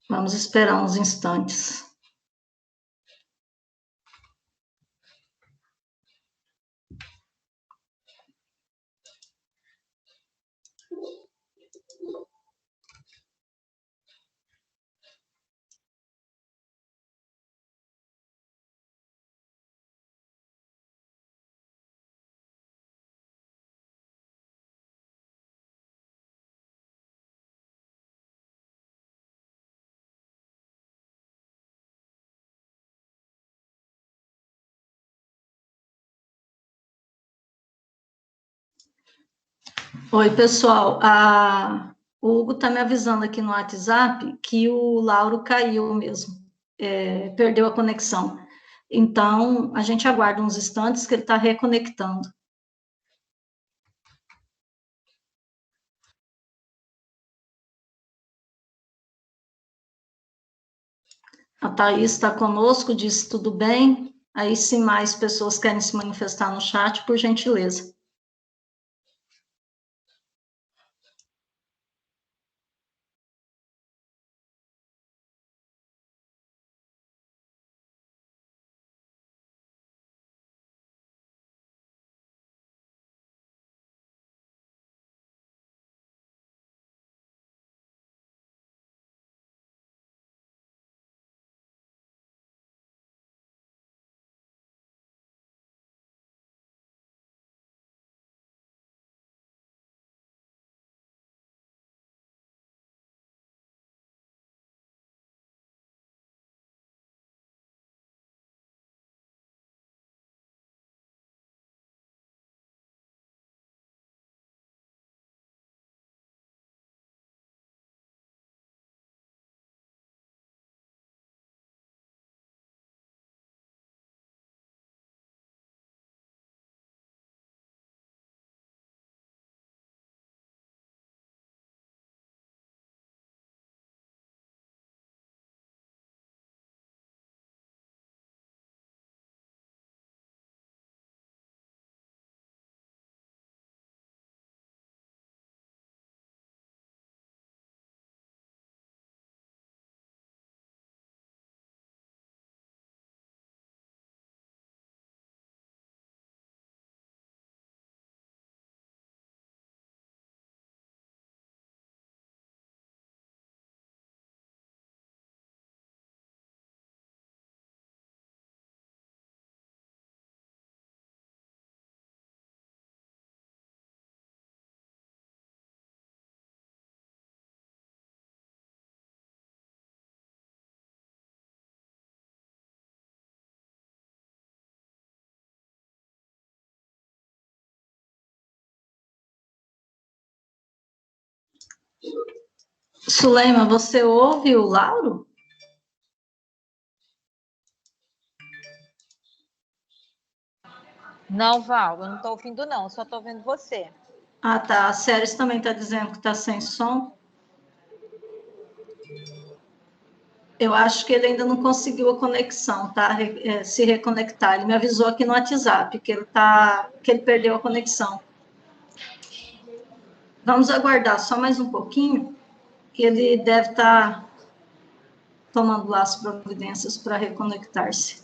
Vamos esperar uns instantes. Oi, pessoal. O Hugo está me avisando aqui no WhatsApp que o Lauro caiu mesmo, perdeu a conexão. Então, a gente aguarda uns instantes que ele está reconectando. A Thaís está conosco, disse tudo bem. Aí, se mais pessoas querem se manifestar no chat, por gentileza. Suleima, você ouve o Lauro? Não, Val, eu não estou ouvindo, não, só estou ouvindo você. Ah, tá. A Séries também está dizendo que está sem som. Eu acho que ele ainda não conseguiu a conexão, tá? Se reconectar. Ele me avisou aqui no WhatsApp que ele perdeu a conexão. Vamos aguardar só mais um pouquinho, que ele deve estar tomando lá as providências para reconectar-se.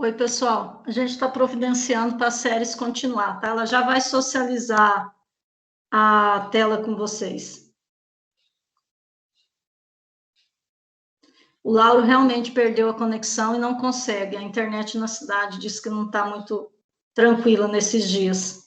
Oi, pessoal. A gente está providenciando para a Séries continuar, tá? Ela já vai socializar a tela com vocês. O Lauro realmente perdeu a conexão e não consegue. A internet na cidade diz que não está muito tranquila nesses dias.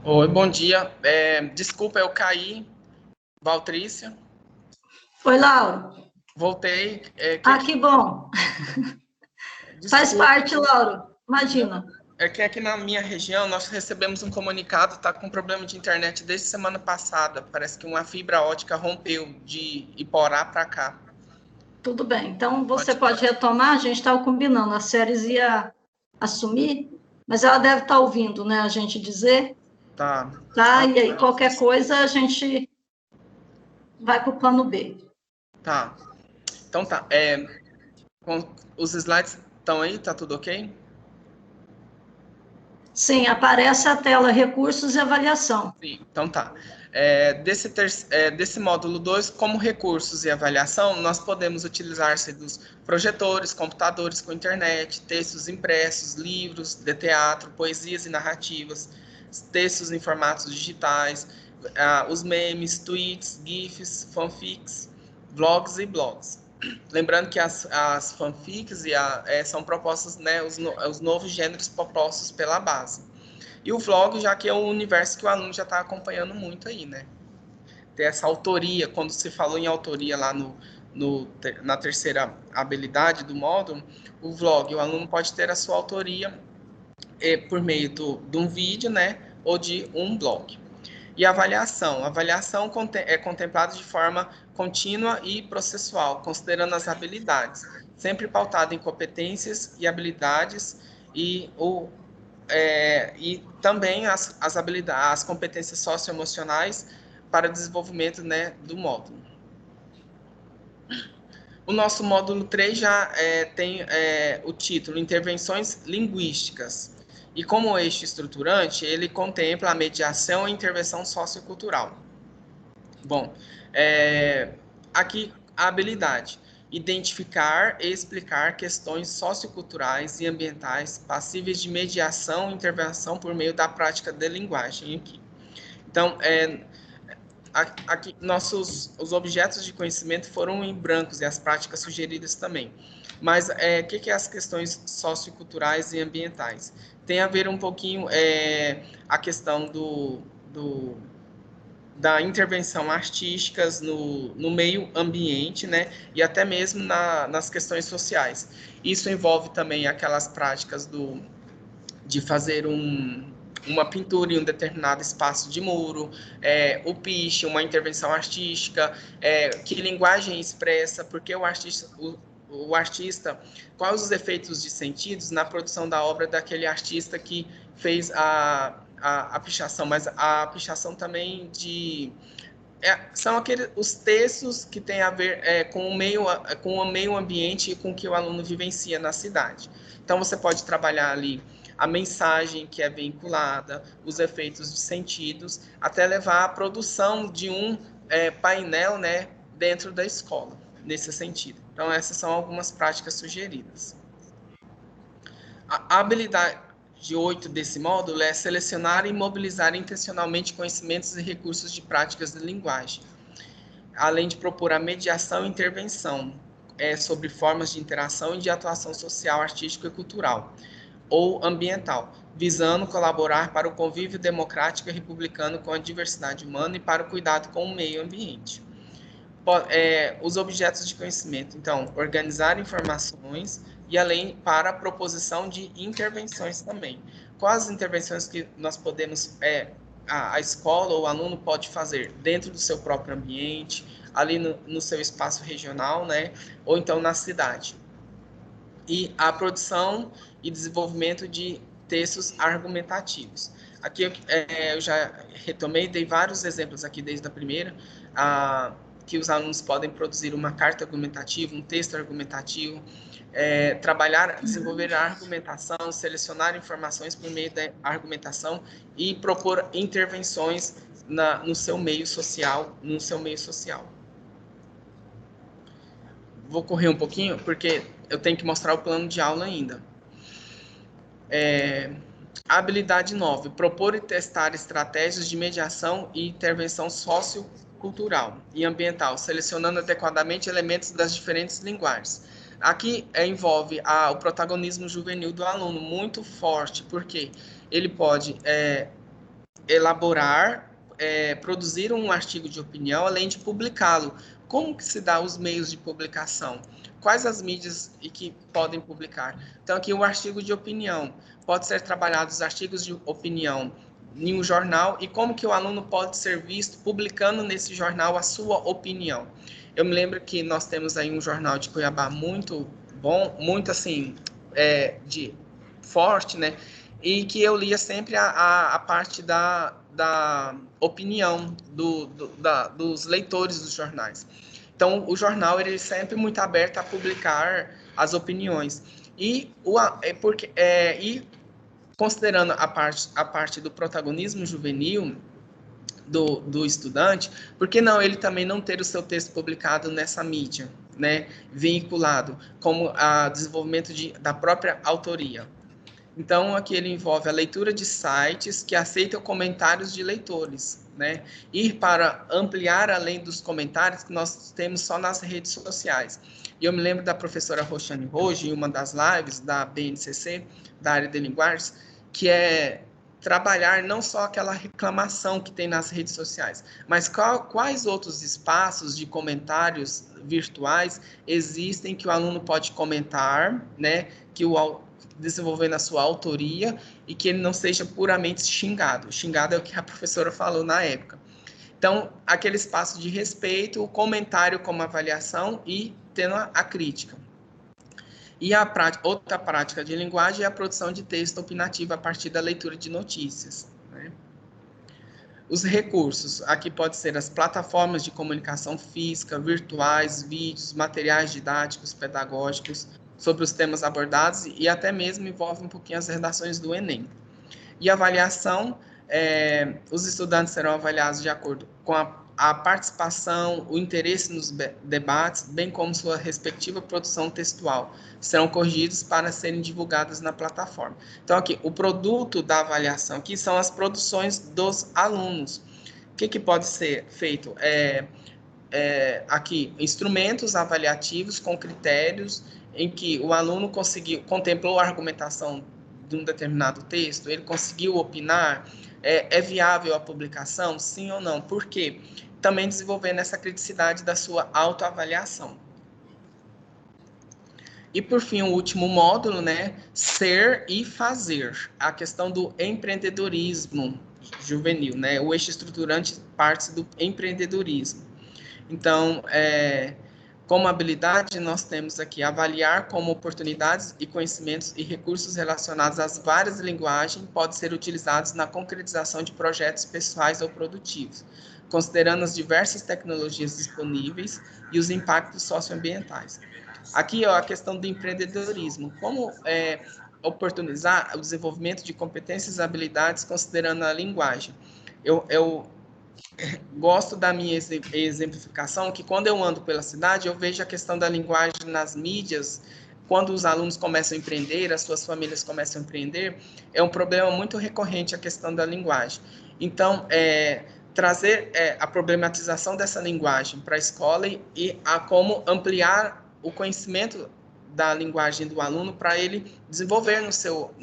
Oi, bom dia. Desculpa, eu caí, Valtrícia. Oi, Lauro. Voltei. Que bom. Faz parte, Lauro. Imagina. É que aqui na minha região nós recebemos um comunicado, está com problema de internet desde semana passada. Parece que uma fibra ótica rompeu de Iporá para cá. Tudo bem. Então, você pode retomar. A gente estava combinando. A Séries ia assumir, mas ela deve estar ouvindo, né? A gente dizer. Tá. E aí, qualquer coisa, a gente vai para o plano B. Tá. Então, tá. Os slides estão aí? Tá tudo ok? Sim, aparece a tela recursos e avaliação. Sim, então tá. Desse módulo 2, como recursos e avaliação, nós podemos utilizar-se dos projetores, computadores com internet, textos impressos, livros de teatro, poesias e narrativas, textos em formatos digitais, os memes, tweets, GIFs, fanfics, vlogs e blogs. Lembrando que as fanfics são propostas, né, os novos gêneros propostos pela base. E o vlog, já que é um universo que o aluno já está acompanhando muito aí, né? Ter essa autoria, quando se falou em autoria lá na terceira habilidade do módulo, o vlog, o aluno pode ter a sua autoria por meio de um vídeo, né? Ou de um blog. E avaliação. A avaliação é contemplada de forma contínua e processual, considerando as habilidades, sempre pautada em competências e habilidades e também as habilidades, as competências socioemocionais para desenvolvimento, né, do módulo. O nosso módulo 3 já tem o título Intervenções Linguísticas. E como eixo estruturante, ele contempla a mediação e intervenção sociocultural. Bom, aqui a habilidade. Identificar e explicar questões socioculturais e ambientais passíveis de mediação e intervenção por meio da prática de linguagem. Aqui. Então, aqui os objetos de conhecimento foram em brancos e as práticas sugeridas também. Mas o que é as questões socioculturais e ambientais? Tem a ver um pouquinho a questão da intervenção artísticas no meio ambiente, né? E até mesmo nas questões sociais. Isso envolve também aquelas práticas de fazer uma pintura em um determinado espaço de muro, o piche, uma intervenção artística, que linguagem expressa, porque o artista, quais os efeitos de sentidos na produção da obra daquele artista que fez a pichação, mas a pichação também são os textos que têm a ver com o meio ambiente e com o que o aluno vivencia na cidade. Então, você pode trabalhar ali a mensagem que é vinculada, os efeitos de sentidos, até levar à produção de um painel, né, dentro da escola, nesse sentido. Então, essas são algumas práticas sugeridas. A habilidade 8 desse módulo é selecionar e mobilizar intencionalmente conhecimentos e recursos de práticas de linguagem, além de propor a mediação e intervenção sobre formas de interação e de atuação social, artística e cultural, ou ambiental, visando colaborar para o convívio democrático e republicano com a diversidade humana e para o cuidado com o meio ambiente. Os objetos de conhecimento, então, organizar informações e além para a proposição de intervenções também. Quais as intervenções que nós podemos, a escola ou o aluno pode fazer dentro do seu próprio ambiente, ali no seu espaço regional, né, ou então na cidade. E a produção e desenvolvimento de textos argumentativos. Aqui eu já retomei, dei vários exemplos aqui desde a primeira, que os alunos podem produzir uma carta argumentativa, um texto argumentativo, desenvolver a argumentação, selecionar informações por meio da argumentação e propor intervenções no seu meio social, Vou correr um pouquinho, porque eu tenho que mostrar o plano de aula ainda. Habilidade 9, propor e testar estratégias de mediação e intervenção sociocultural e ambiental, selecionando adequadamente elementos das diferentes linguagens. Aqui envolve o protagonismo juvenil do aluno, muito forte, porque ele pode elaborar, produzir um artigo de opinião, além de publicá-lo. Como que se dá os meios de publicação? Quais as mídias que podem publicar? Então, aqui o artigo de opinião. Pode ser trabalhado os artigos de opinião em um jornal e como que o aluno pode ser visto publicando nesse jornal a sua opinião. Eu me lembro que nós temos aí um jornal de Cuiabá muito bom, muito assim, forte, né? E que eu lia sempre a parte da opinião dos leitores dos jornais. Então, o jornal ele é sempre muito aberto a publicar as opiniões. E considerando a parte do protagonismo juvenil do estudante, por que não ele também não ter o seu texto publicado nessa mídia, né, vinculado, como o desenvolvimento da própria autoria? Então, aqui ele envolve a leitura de sites que aceitam comentários de leitores, né? Ir para ampliar além dos comentários que nós temos só nas redes sociais. E eu me lembro da professora Roxane Roge, em uma das lives da BNCC, da área de linguagens, que é trabalhar não só aquela reclamação que tem nas redes sociais, mas quais outros espaços de comentários virtuais existem que o aluno pode comentar, né? desenvolvendo a sua autoria e que ele não seja puramente xingado. Xingado é o que a professora falou na época. Então, aquele espaço de respeito, o comentário como avaliação e tendo a crítica. E outra prática de linguagem é a produção de texto opinativo a partir da leitura de notícias, né? Os recursos, aqui pode ser as plataformas de comunicação física, virtuais, vídeos, materiais didáticos, pedagógicos, sobre os temas abordados e até mesmo envolve um pouquinho as redações do Enem. E avaliação, os estudantes serão avaliados de acordo com a participação, o interesse nos debates, bem como sua respectiva produção textual, serão corrigidos para serem divulgadas na plataforma. Então, aqui, o produto da avaliação aqui são as produções dos alunos. O que pode ser feito? Aqui, instrumentos avaliativos com critérios em que o aluno contemplou a argumentação de um determinado texto, ele conseguiu opinar, é viável a publicação, sim ou não? Por quê? Também desenvolvendo essa criticidade da sua autoavaliação. E, por fim, o último módulo, né? Ser e fazer. A questão do empreendedorismo juvenil, né? O eixo estruturante parte do empreendedorismo. Então, como habilidade, nós temos aqui avaliar como oportunidades e conhecimentos e recursos relacionados às várias linguagens podem ser utilizados na concretização de projetos pessoais ou produtivos, considerando as diversas tecnologias disponíveis e os impactos socioambientais. Aqui, a questão do empreendedorismo. Como oportunizar o desenvolvimento de competências e habilidades considerando a linguagem? Eu gosto da minha exemplificação, que quando eu ando pela cidade, eu vejo a questão da linguagem nas mídias, quando os alunos começam a empreender, as suas famílias começam a empreender, é um problema muito recorrente a questão da linguagem. Então, trazer a problematização dessa linguagem para a escola e a como ampliar o conhecimento da linguagem do aluno para ele desenvolver no seu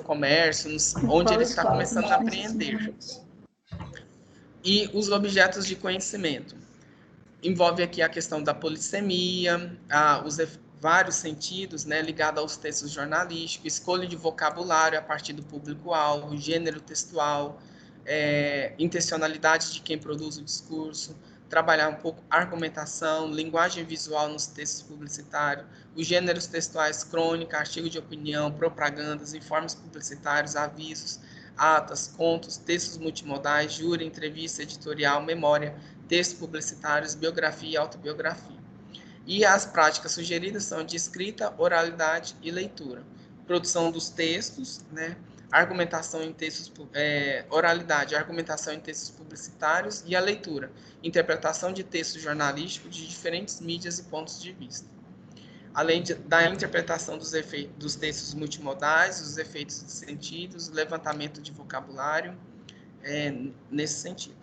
comércio, onde ele está começando a aprender. E os objetos de conhecimento. Envolve aqui a questão da polissemia, os vários sentidos, né, ligados aos textos jornalísticos, escolha de vocabulário a partir do público-alvo, gênero textual, intencionalidade de quem produz o discurso, trabalhar um pouco argumentação, linguagem visual nos textos publicitários, os gêneros textuais crônica, artigo de opinião, propagandas, informes publicitários, avisos, atas, contos, textos multimodais, júri, entrevista, editorial, memória, textos publicitários, biografia e autobiografia. E as práticas sugeridas são de escrita, oralidade e leitura. Produção dos textos, né? Argumentação em textos, oralidade, argumentação em textos publicitários e a leitura, interpretação de textos jornalísticos de diferentes mídias e pontos de vista. Além da interpretação dos textos multimodais, os efeitos de sentidos, levantamento de vocabulário, nesse sentido.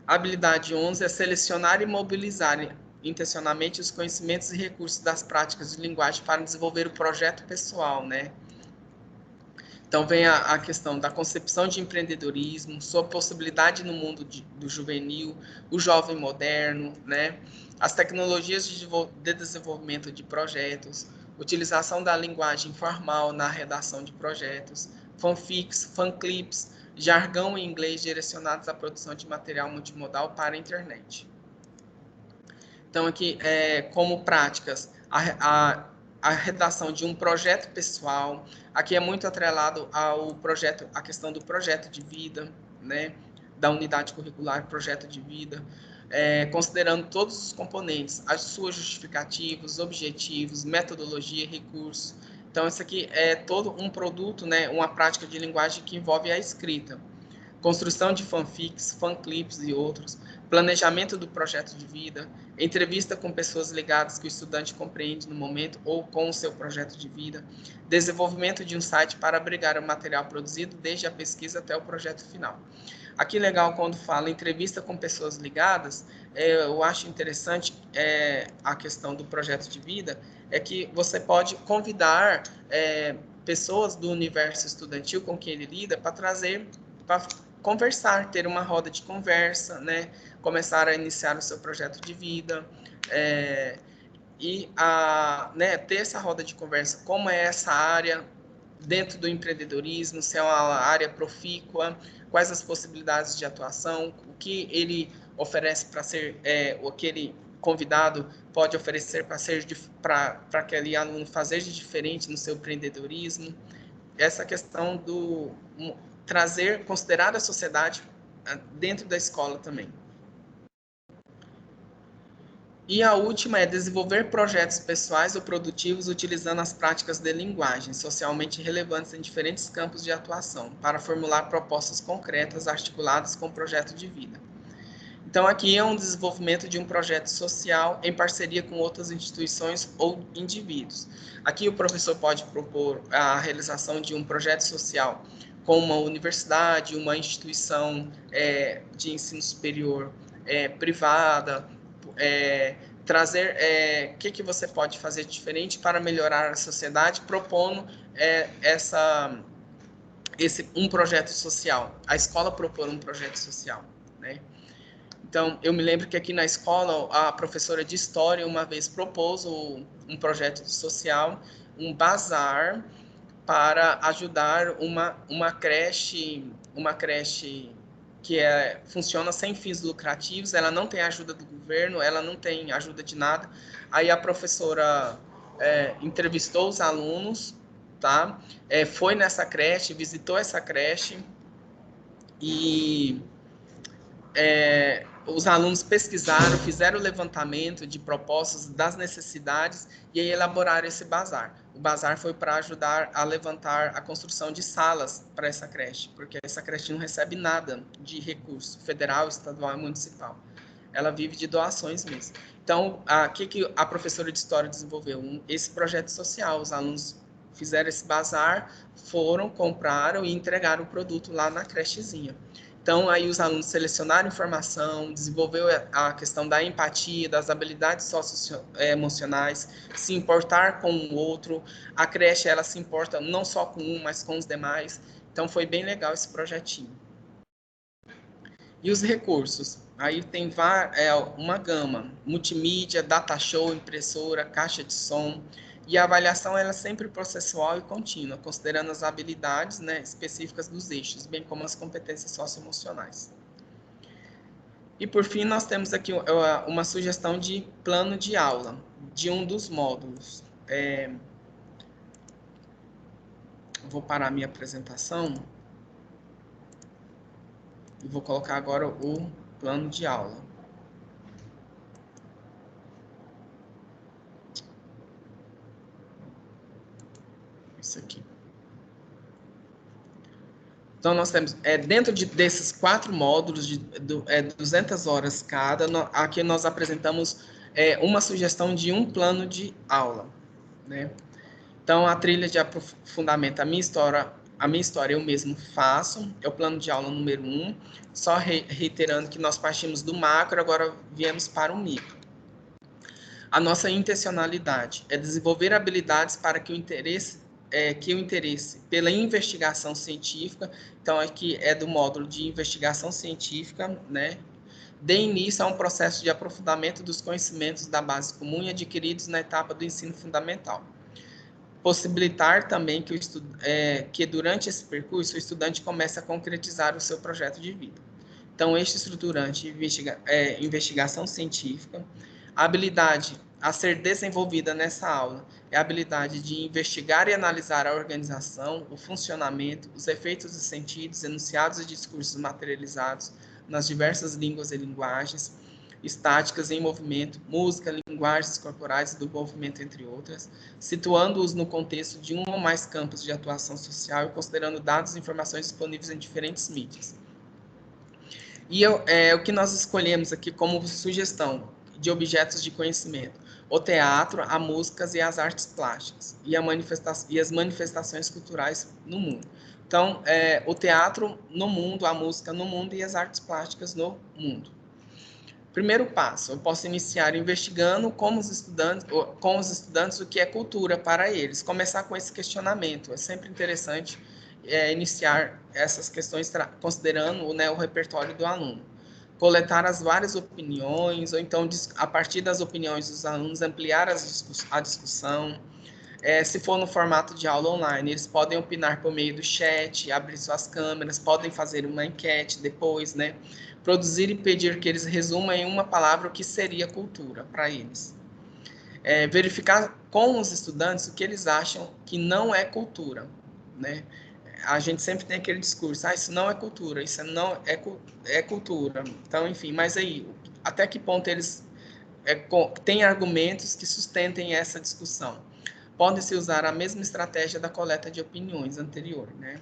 A habilidade 11 é selecionar e mobilizar intencionalmente os conhecimentos e recursos das práticas de linguagem para desenvolver o projeto pessoal, né? Então, vem a questão da concepção de empreendedorismo, sua possibilidade no mundo do juvenil, o jovem moderno, né? As tecnologias de desenvolvimento de projetos, utilização da linguagem formal na redação de projetos, fanfics, fanclips, jargão em inglês direcionados à produção de material multimodal para a internet. Então, aqui, como práticas, a redação de um projeto pessoal, aqui é muito atrelado ao projeto, a questão do projeto de vida, né, da unidade curricular, projeto de vida, considerando todos os componentes, as suas justificativas, objetivos, metodologia e recursos. Então, isso aqui é todo um produto, né, uma prática de linguagem que envolve a escrita. Construção de fanfics, fanclips e outros, planejamento do projeto de vida, entrevista com pessoas ligadas que o estudante compreende no momento ou com o seu projeto de vida, desenvolvimento de um site para abrigar o material produzido desde a pesquisa até o projeto final. Aqui legal quando fala entrevista com pessoas ligadas, eu acho interessante a questão do projeto de vida, é que você pode convidar pessoas do universo estudantil com quem ele lida para trazer, para conversar, ter uma roda de conversa, né? Começar a iniciar o seu projeto de vida, e né, ter essa roda de conversa, como é essa área dentro do empreendedorismo, se é uma área profícua, quais as possibilidades de atuação, o que ele oferece para ser, o que ele convidado pode oferecer para aquele aluno fazer de diferente no seu empreendedorismo. Essa questão do trazer, considerar a sociedade dentro da escola também. E a última é desenvolver projetos pessoais ou produtivos utilizando as práticas de linguagem socialmente relevantes em diferentes campos de atuação, para formular propostas concretas articuladas com o projeto de vida. Então, aqui é um desenvolvimento de um projeto social em parceria com outras instituições ou indivíduos. Aqui o professor pode propor a realização de um projeto social com uma universidade, uma instituição de ensino superior privada, trazer o que você pode fazer diferente para melhorar a sociedade, propondo um projeto social. A escola propor um projeto social, né? Então, eu me lembro que aqui na escola, a professora de História uma vez propôs um projeto social, um bazar, para ajudar uma creche que funciona sem fins lucrativos, ela não tem ajuda do governo, ela não tem ajuda de nada. Aí a professora entrevistou os alunos, tá? Foi nessa creche, visitou essa creche e os alunos pesquisaram, fizeram o levantamento de propostas das necessidades e aí elaboraram esse bazar. O bazar foi para ajudar a levantar a construção de salas para essa creche, porque essa creche não recebe nada de recurso federal, estadual e municipal. Ela vive de doações mesmo. Então, o que a professora de História desenvolveu? Esse projeto social. Os alunos fizeram esse bazar, compraram e entregaram o produto lá na crechezinha. Então, aí os alunos selecionaram informação, desenvolveu a questão da empatia, das habilidades socioemocionais, se importar com o outro. A creche, ela se importa não só com um, mas com os demais. Então, foi bem legal esse projetinho. E os recursos? Aí tem uma gama, multimídia, data show, impressora, caixa de som. E a avaliação ela é sempre processual e contínua, considerando as habilidades, né, específicas dos eixos, bem como as competências socioemocionais. E, por fim, nós temos aqui uma sugestão de plano de aula, de um dos módulos. Vou parar minha apresentação e vou colocar agora o plano de aula. Isso aqui. Então, nós temos, dentro desses 4 módulos, de 200 horas cada, aqui nós apresentamos uma sugestão de um plano de aula, né? Então, a trilha de aprofundamento, a minha história eu mesmo faço, é o plano de aula número 1, só reiterando que nós partimos do macro, agora viemos para o micro. A nossa intencionalidade é desenvolver habilidades para que o interesse pela investigação científica, então aqui é do módulo de investigação científica, né, dê início a um processo de aprofundamento dos conhecimentos da base comum e adquiridos na etapa do ensino fundamental. Possibilitar também que durante esse percurso o estudante comece a concretizar o seu projeto de vida. Então, este estruturante investigação científica, a habilidade a ser desenvolvida nessa aula é a habilidade de investigar e analisar a organização, o funcionamento, os efeitos e sentidos, enunciados e discursos materializados nas diversas línguas e linguagens, estáticas em movimento, música, linguagens corporais e do movimento, entre outras, situando-os no contexto de um ou mais campos de atuação social e considerando dados e informações disponíveis em diferentes mídias. E o que nós escolhemos aqui como sugestão de objetos de conhecimento: o teatro, a música e as artes plásticas, e as manifestações culturais no mundo. Então, o teatro no mundo, a música no mundo e as artes plásticas no mundo. Primeiro passo, eu posso iniciar investigando com os estudantes o que é cultura para eles, começar com esse questionamento. É sempre interessante iniciar essas questões considerando, né, o repertório do aluno. coletar as várias opiniões, ou então, a partir das opiniões dos alunos, ampliar a discussão. Se for no formato de aula online, eles podem opinar por meio do chat, abrir suas câmeras, podem fazer uma enquete depois, né? Produzir e pedir que eles resumam em uma palavra o que seria cultura para eles. Verificar com os estudantes o que eles acham que não é cultura, né? A gente sempre tem aquele discurso, isso não é cultura, isso não é cultura. Então, enfim, mas aí, até que ponto eles têm argumentos que sustentem essa discussão? Pode-se usar a mesma estratégia da coleta de opiniões anterior, né?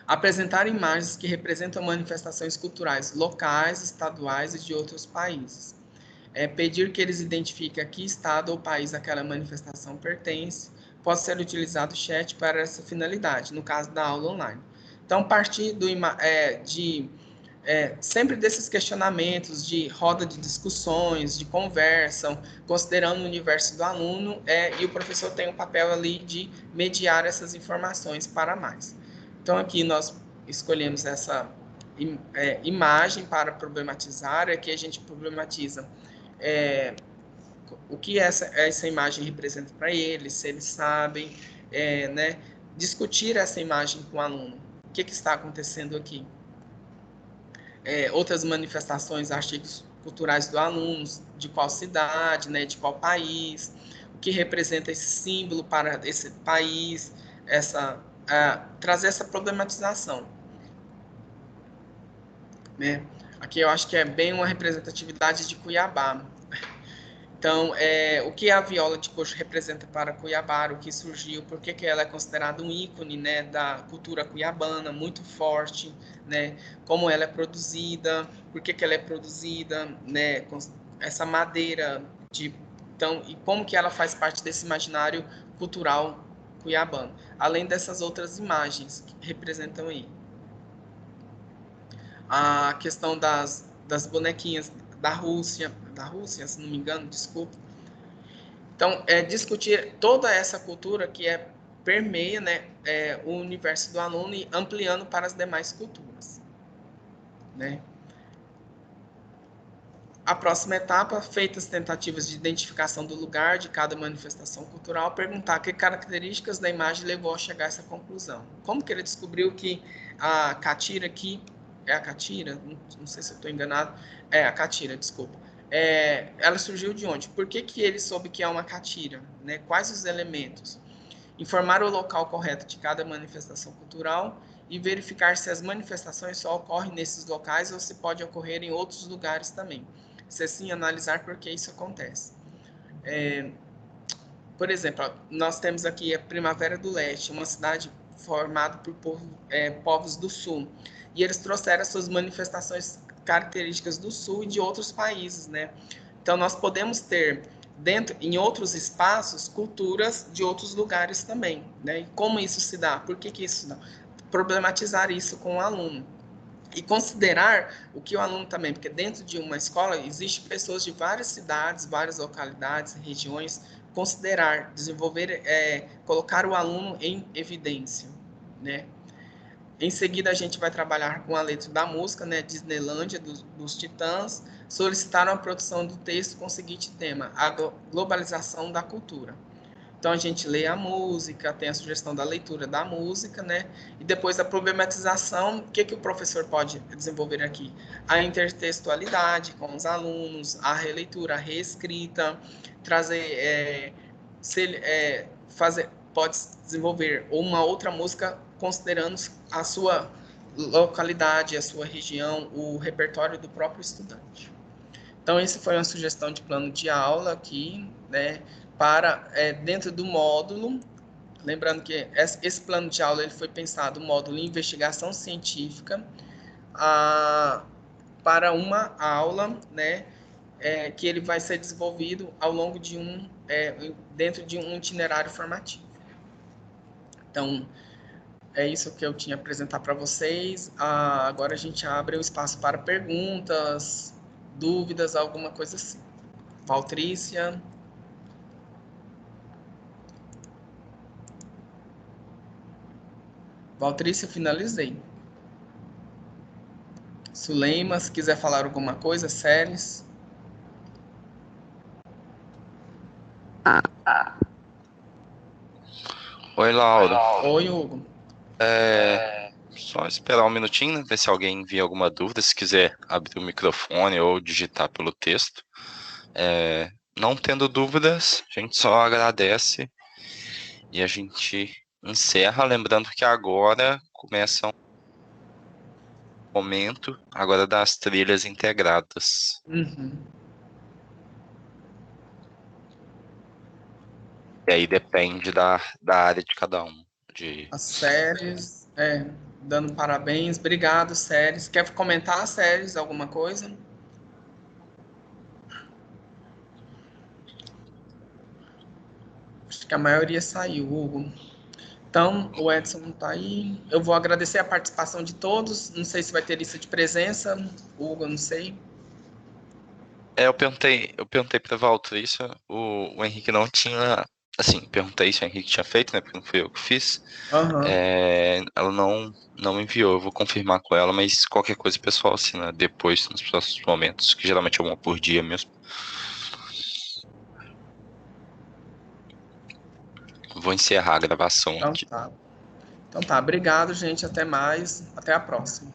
Apresentar imagens que representam manifestações culturais locais, estaduais e de outros países. Pedir que eles identifiquem a que estado ou país aquela manifestação pertence. Pode ser utilizado o chat para essa finalidade, no caso da aula online. Então, partir sempre desses questionamentos de roda de discussões, de conversa, considerando o universo do aluno, e o professor tem um papel ali de mediar essas informações para mais. Então, aqui nós escolhemos essa imagem para problematizar, aqui a gente problematiza o que essa imagem representa para eles, se eles sabem, né? Discutir essa imagem com o aluno. O que está acontecendo aqui? Outras manifestações, artigos culturais do aluno, de qual cidade, né? De qual país, o que representa esse símbolo para esse país, trazer essa problematização, né? Aqui eu acho que é bem uma representatividade de Cuiabá. Então, o que a viola de coxo representa para Cuiabá, o que surgiu, por que ela é considerada um ícone, né, da cultura cuiabana, muito forte, né, como ela é produzida, por que ela é produzida, né, com essa madeira, então, e como que ela faz parte desse imaginário cultural cuiabano, além dessas outras imagens que representam aí. A questão das bonequinhas da Rússia, se não me engano, desculpa. Então, discutir toda essa cultura que permeia, né, o universo do aluno e ampliando para as demais culturas, né? A próxima etapa, feitas tentativas de identificação do lugar de cada manifestação cultural, perguntar que características da imagem levou a chegar a essa conclusão. Como que ele descobriu que a catira aqui, é a catira? Não sei se eu estou enganado. É a catira, desculpa. Ela surgiu de onde? Por que ele soube que é uma catira? Né? Quais os elementos? Informar o local correto de cada manifestação cultural e verificar se as manifestações só ocorrem nesses locais ou se pode ocorrer em outros lugares também. Se assim, analisar por que isso acontece. Por exemplo, nós temos aqui a Primavera do Leste, uma cidade formada por povos do Sul, e eles trouxeram as suas manifestações características do Sul e de outros países, né? Então, nós podemos ter, em outros espaços, culturas de outros lugares também, né? E como isso se dá? Por que isso se dá? Problematizar isso com o aluno. E considerar o que o aluno também, porque dentro de uma escola existem pessoas de várias cidades, várias localidades, regiões, considerar, desenvolver, colocar o aluno em evidência, né? Em seguida, a gente vai trabalhar com a letra da música, né, Disneylândia, dos Titãs, solicitaram a produção do texto com o seguinte tema, a globalização da cultura. Então, a gente lê a música, tem a sugestão da leitura da música, né? E depois a problematização, o que o professor pode desenvolver aqui? A intertextualidade com os alunos, a releitura, a reescrita, trazer, pode desenvolver uma outra música considerando a sua localidade, a sua região, o repertório do próprio estudante. Então, essa foi uma sugestão de plano de aula aqui, né? Para dentro do módulo, lembrando que esse plano de aula ele foi pensado, o módulo investigação científica, para uma aula, né, que ele vai ser desenvolvido ao longo de dentro de um itinerário formativo. Então, é isso que eu tinha a apresentar para vocês. Agora a gente abre o espaço para perguntas, dúvidas, alguma coisa assim. Valtrícia. Valtrícia, finalizei Suleima, se quiser falar alguma coisa, Celes. Oi, Laura. Oi, Hugo. Só esperar um minutinho, né, ver se alguém envia alguma dúvida. Se quiser abrir o microfone ou digitar pelo texto. Não tendo dúvidas, a gente só agradece e a gente encerra. Lembrando que agora começa um momento agora das trilhas integradas. Uhum. E aí depende da área de cada um. As Celes, dando parabéns. Obrigado, Celes. Quer comentar, Celes, alguma coisa? Acho que a maioria saiu, Hugo. Então, o Edson não está aí. Eu vou agradecer a participação de todos. Não sei se vai ter lista de presença. Hugo, eu não sei. Eu perguntei para a Valtrícia, o Henrique não tinha, assim, perguntei se o Henrique tinha feito, né, porque não fui eu que fiz. Uhum. Ela não me enviou, eu vou confirmar com ela, mas qualquer coisa o pessoal assina depois, nos próximos momentos, que geralmente é uma por dia mesmo. Vou encerrar a gravação aqui. Então tá, obrigado, gente, até mais, até a próxima.